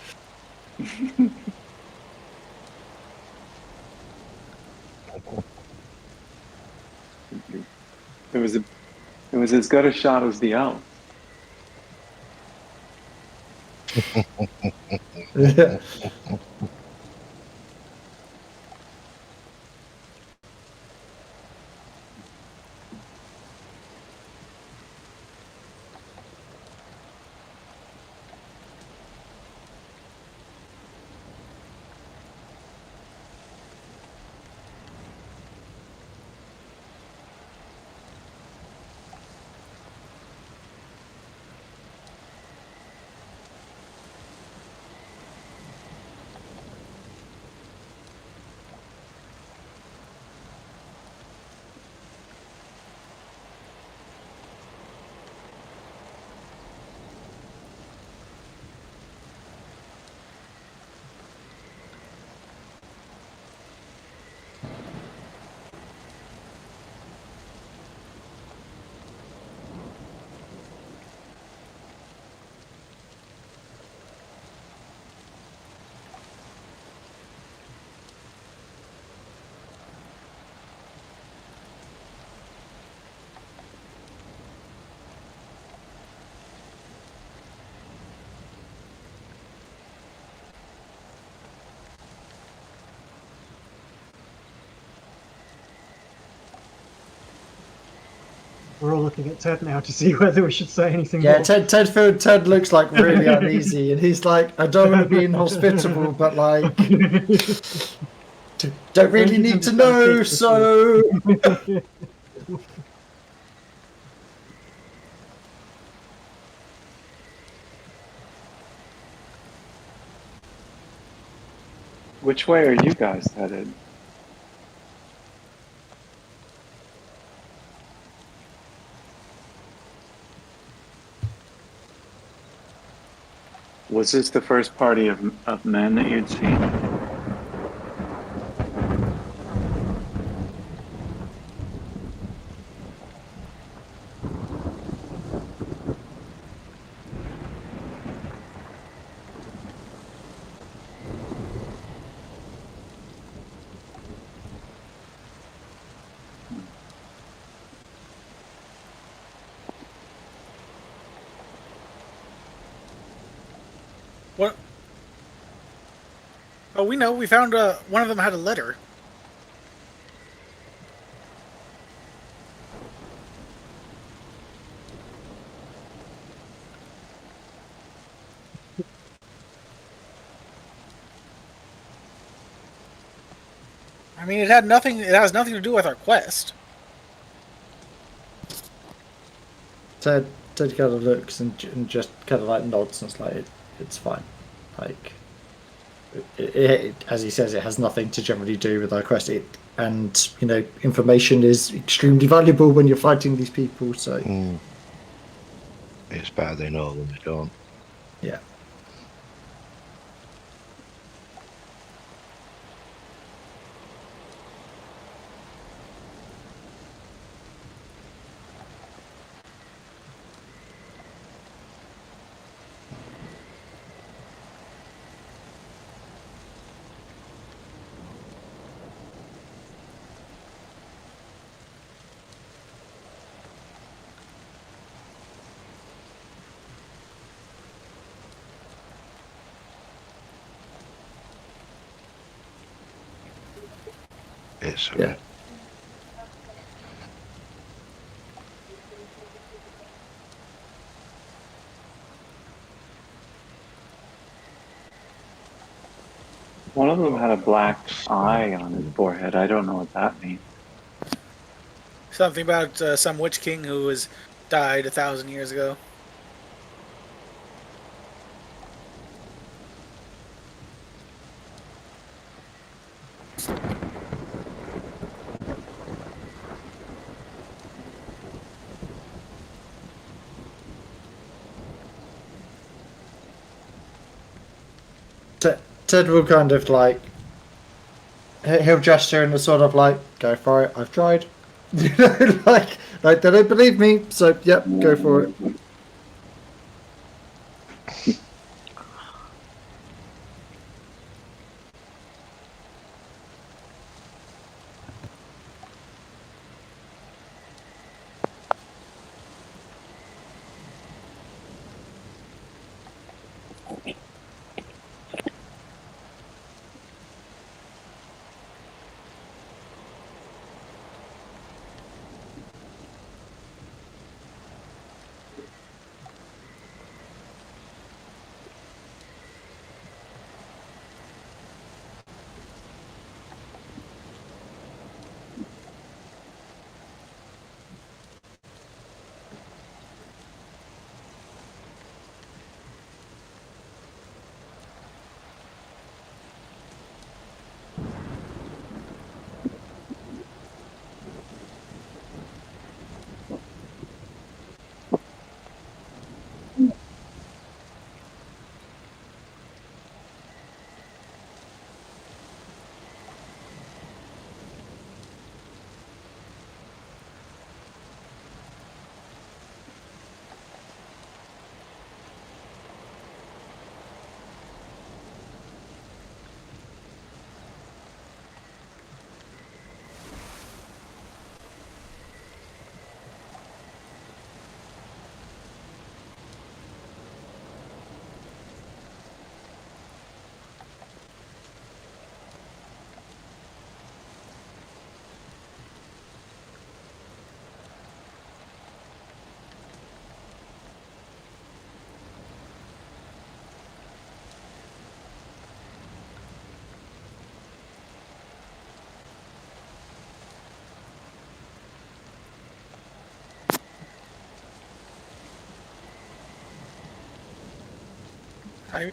It was as good a shot as the elves. Yeah. We're all looking at Ted now to see whether we should say anything Yeah, more. Ted looks like really uneasy, and he's like, I don't want to be inhospitable, but like, don't really need to know. So Which way are you guys headed? Was this the first party of men that you'd seen? What? Oh, we know. We found one of them had a letter. I mean, it had nothing. It has nothing to do with our quest. Ted kind of looks and just kind of like nods and it's like, it's fine. Like, as he says, it has nothing to generally do with our quest. And you know, information is extremely valuable when you're fighting these people. So It's better they know than they don't. yeah. It's Yeah. One of them had a black eye on his forehead. I don't know what that means. Something about some witch king who was died 1,000 years ago. Ted will kind of like he'll gesture in a sort of like, go for it. I've tried. You know, like they don't believe me, so yep, go for it. I,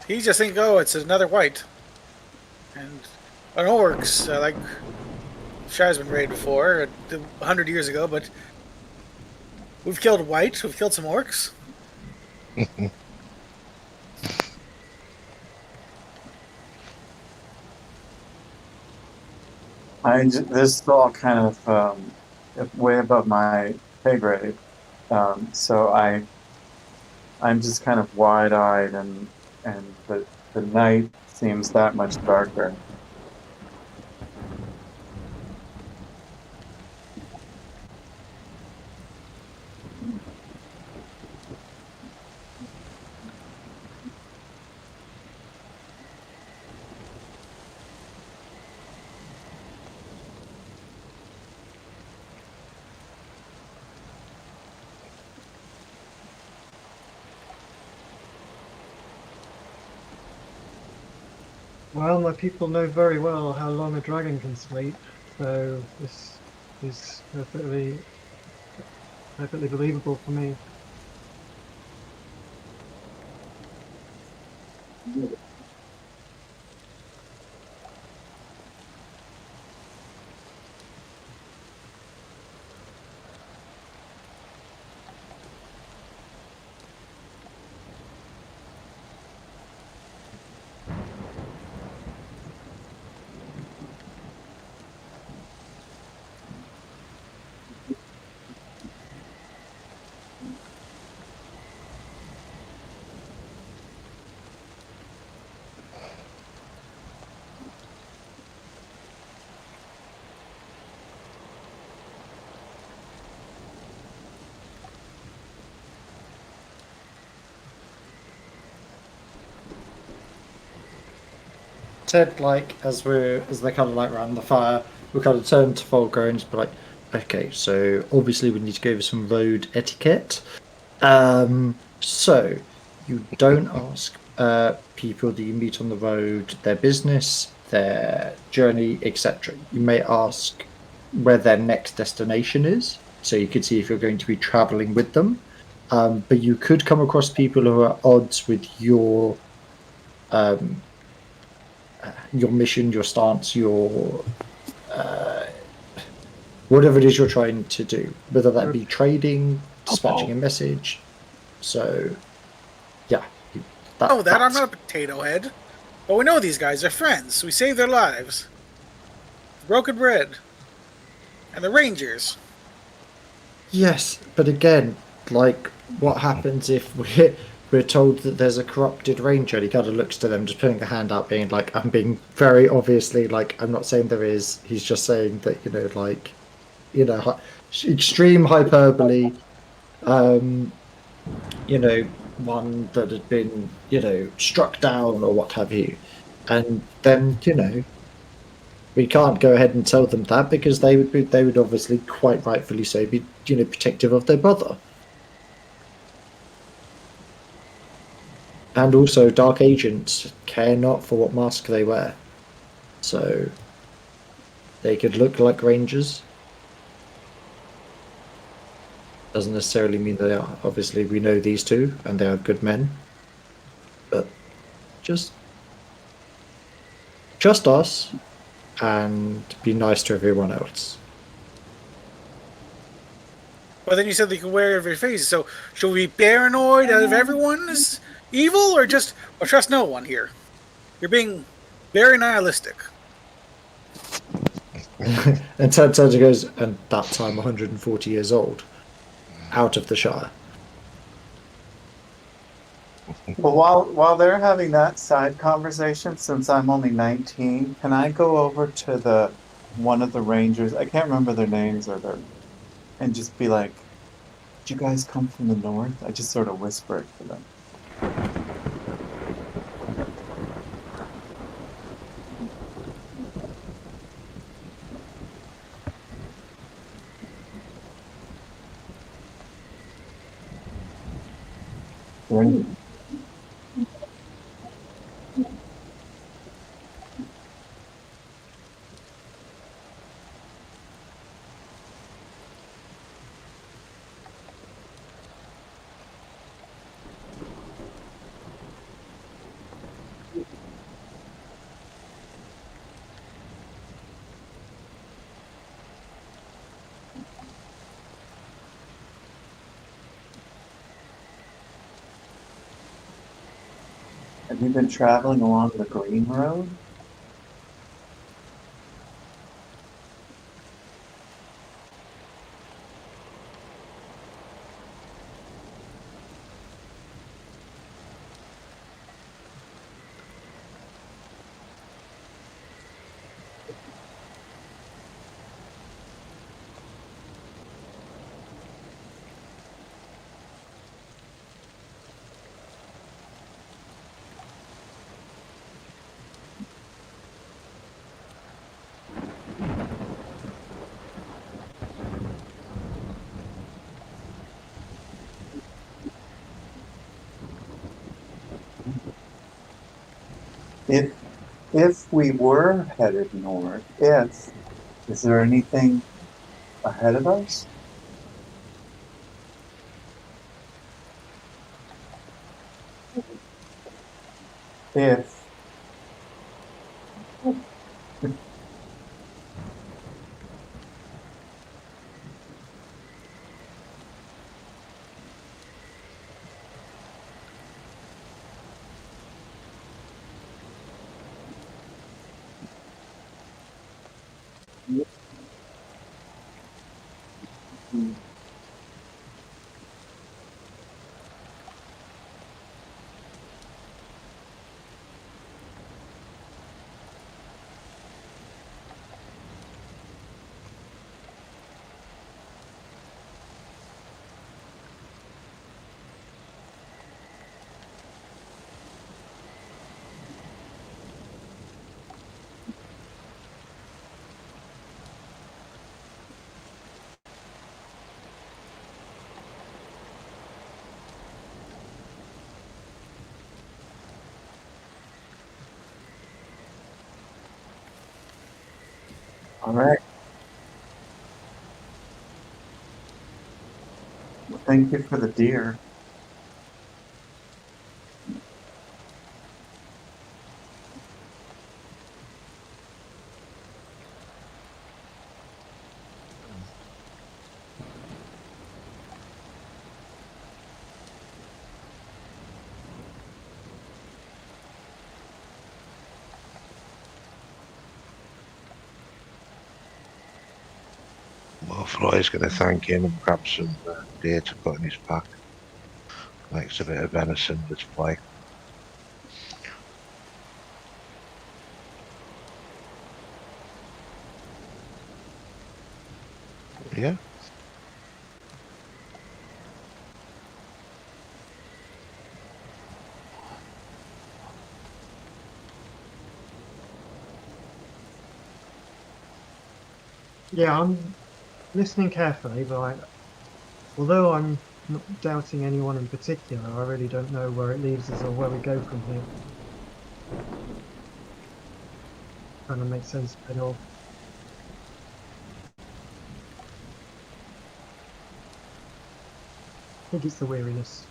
he just think, oh, it's another white, and it all works. Like Shire's been raided before, 100 years ago, but we've killed white. We've killed some orcs. This is all kind of way above my pay grade. So I'm just kind of wide-eyed, and the night seems that much darker. Well, my people know very well how long a dragon can sleep, so this is perfectly believable for me. Ted, like as they kind of like around the fire, we kind of turn to Volker and just be like, okay, so obviously we need to go over some road etiquette. So you don't ask people that you meet on the road their business, their journey, etc. You may ask where their next destination is, so you could see if you're going to be traveling with them. But you could come across people who are at odds with um, your mission, your stance, your whatever it is you're trying to do, whether that be trading, dispatching a message. So, yeah, Oh, that I'm that's not a potato head. But we know these guys are friends. We saved their lives. Broken bread. And the Rangers. yes. But again, like, what happens if we're told that there's a corrupted ranger? And he kind of looks to them, just putting a hand out, being like, "I'm being very obviously like, I'm not saying there is. He's just saying that like, extreme hyperbole. Um, one that had been, struck down or what have you. And then, we can't go ahead and tell them that because they would obviously quite rightfully so be, protective of their brother. And also dark agents care not for what mask they wear. So they could look like rangers. Doesn't necessarily mean they are. Obviously we know these two and they are good men. But just trust us and be nice to everyone else. But then you said they can wear every face. So should we be paranoid out of everyone is evil or trust no one here? You're being very nihilistic. And Ted turns and goes, and that time 140 years old, out of the Shire. Well, while they're having that side conversation, since I'm only 19, can I go over to the one of the rangers? I can't remember their names and just be like, "Did you guys come from the north?" I just sort of whisper it to them. Right. Have you been traveling along the Green Road? If if we were headed north, is there anything ahead of us? If All right. Well, thank you for the deer. Well, Floyd's going to thank him and grab some deer to put in his pack. Likes a bit of venison with play. Yeah. Yeah, I'm listening carefully, but although I'm not doubting anyone in particular, I really don't know where it leaves us or where we go from here. Trying to make sense of it all. I think it's the weariness.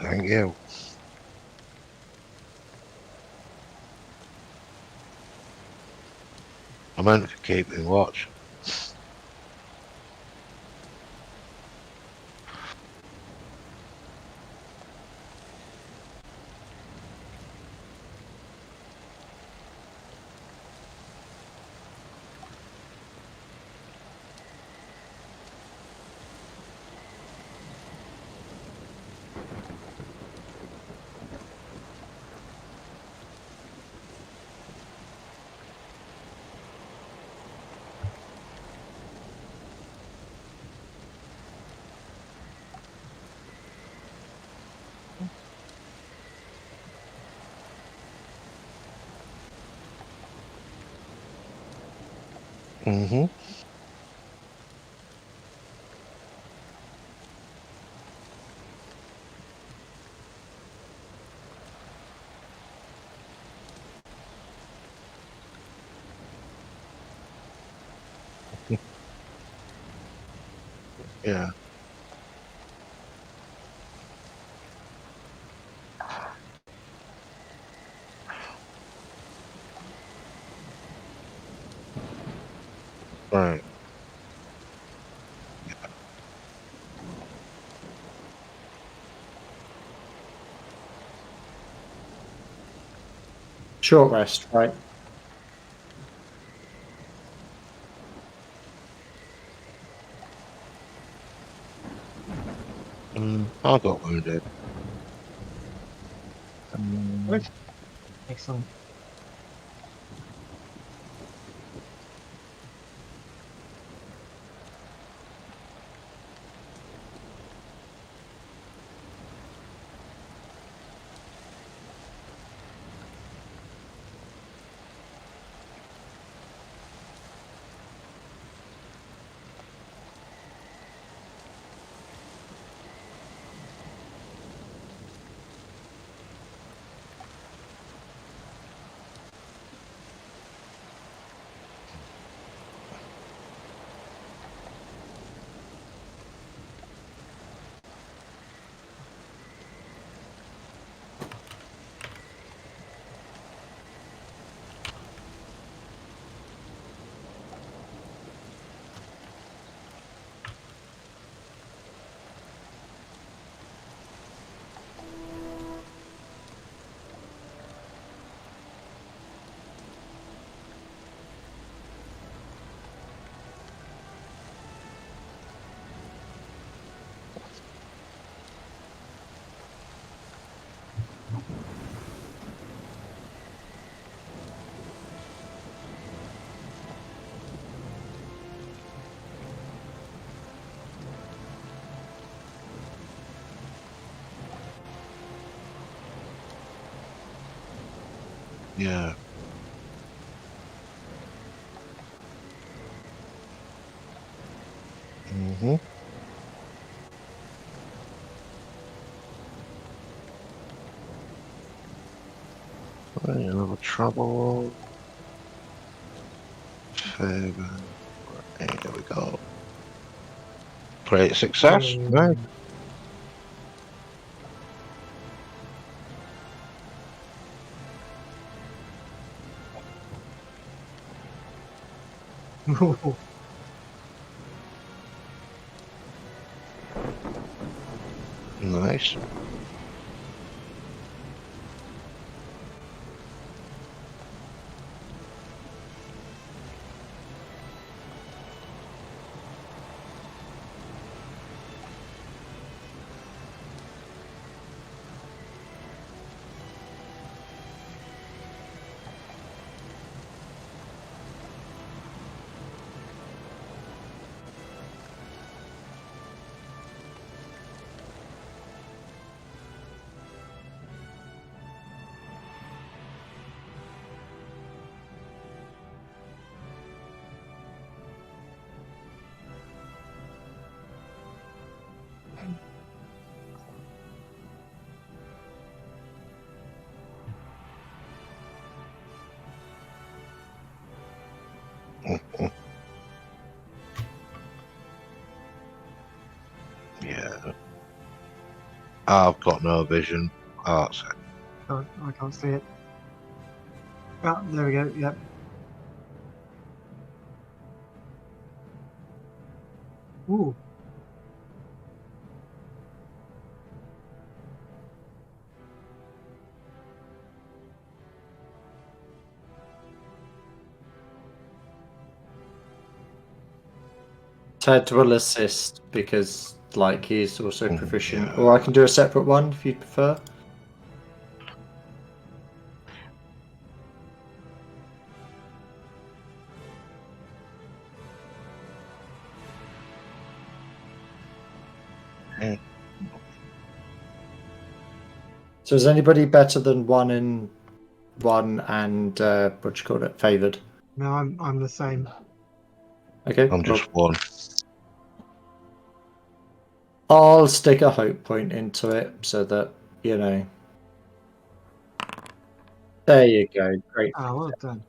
Thank you. I meant for keeping watch. Mm-hmm. Yeah. Right. Short rest, right? I got wounded. Good. Excellent. Yeah. Mm-hmm. Right, another trouble. Favor. Right, there we go. Great success. Right. Oh, Nice. Yeah. I've got no vision. Oh, that's it. I can't see it. Ah, there we go. Yep. Ooh. Ted will assist because, like, he's also proficient. Yeah. Or I can do a separate one if you prefer. Yeah. So is anybody better than one and what do you call it? Favored. No, I'm the same. Okay. I'm Well, just one. I'll stick a hope point into it so that you know. There you go. Great. Ah, well done.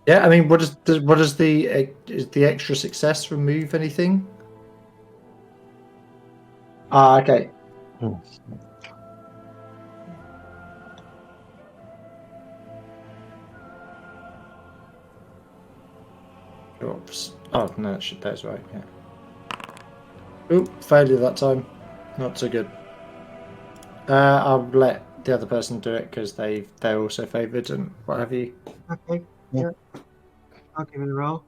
Yeah, I mean, what does the is the extra success remove anything? Ah, okay. Oops. Oh no, that's right. Yeah. Oop, failure that time. Not so good. I'll let the other person do it because they're also favoured and what have you. Okay. Yeah. Yeah. I'll give it a roll.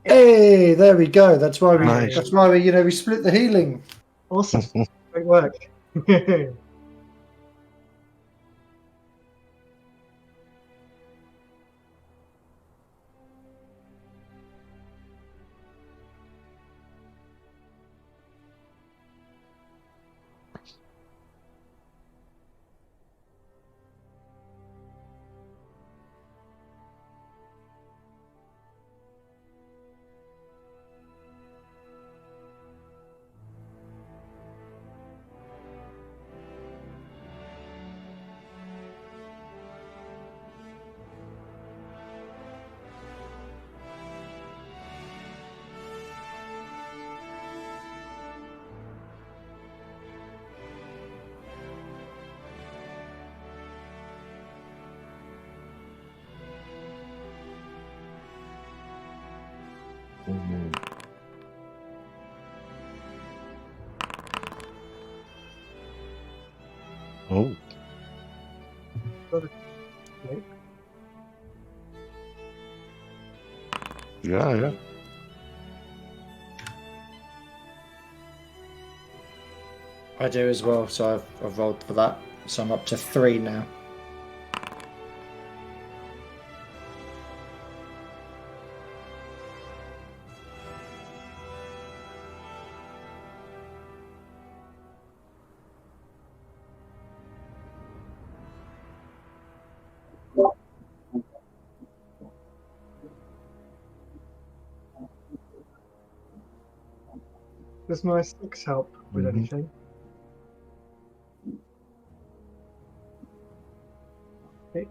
Hey, there we go. That's why we. Nice. That's why we split the healing. Awesome. Great work. Mhm. Oh, yeah. I do as well, so I've rolled for that. So I'm up to 3 now. Does my 6 help with Mhm. anything? Okay.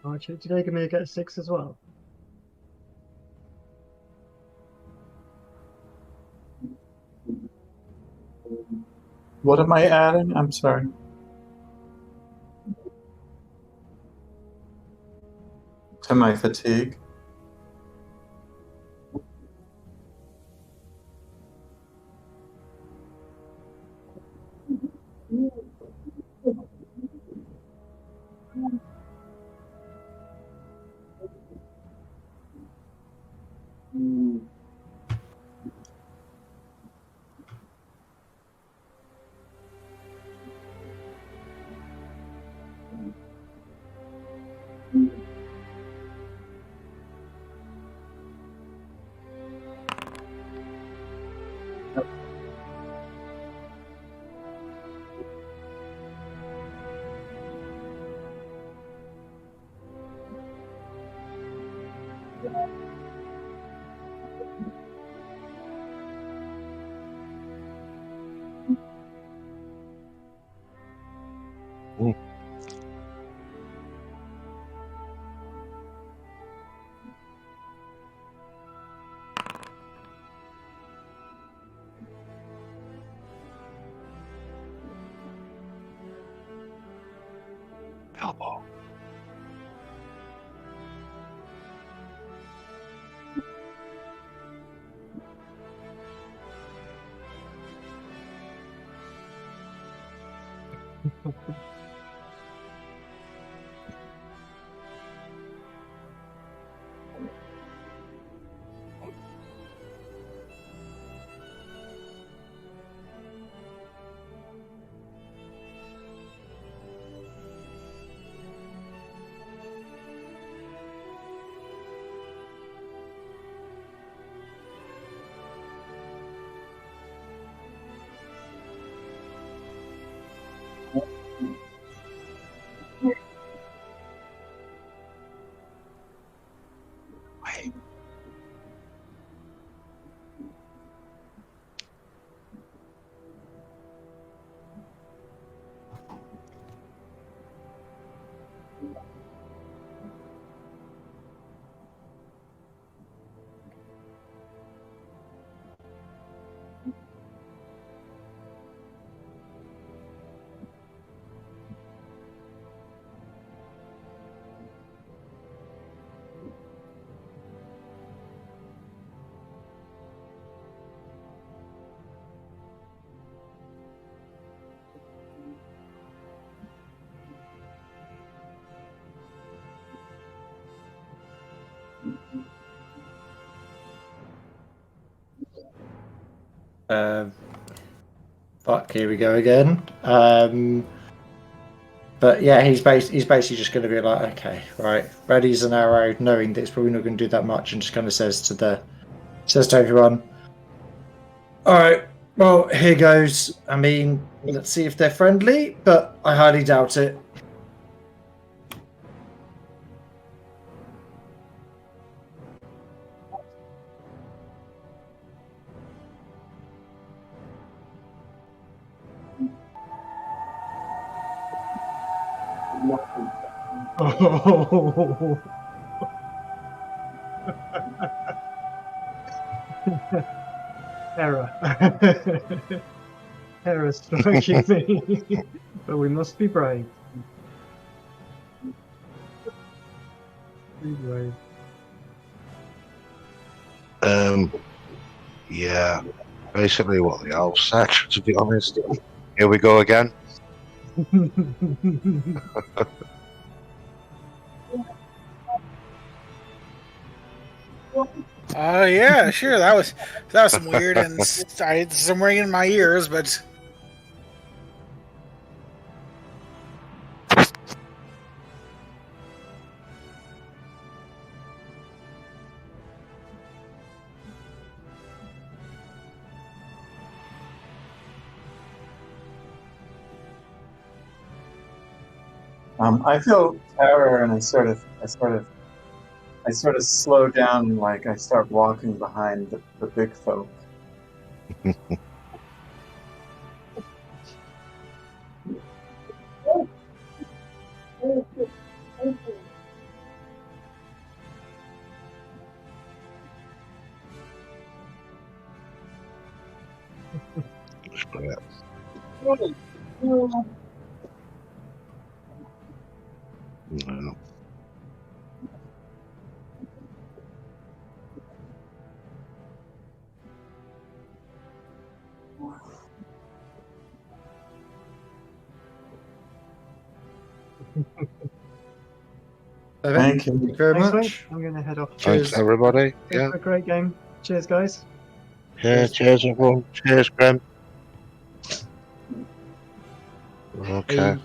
Archie, did they give me get a 6 as well? What am I adding? I'm sorry. To my fatigue. Mm. Elbow. Wait. Fuck, here we go again. But yeah, he's basically just going to be like, okay, right, ready as an arrow, knowing that it's probably not going to do that much, and just kind of says to everyone, all right, well, here goes. I mean, let's see if they're friendly, but I highly doubt it. Oh, error. Error striking me. But we must be brave. Be brave. Yeah. Basically what the elf said, to be honest. Here we go again. Yeah, sure. That was some weird, and I had some ringing in my ears, but I feel terror, and I sort of slow down, and like I start walking behind the big folk. It's great. No. Thank Thank you. you very Thanks, mate. much. I'm going to head off. Thanks, Cheers. everybody. Thanks Yeah. for a great game. Cheers, guys. Yeah. Cheers, everyone. Cheers, Graham. Okay. Bye.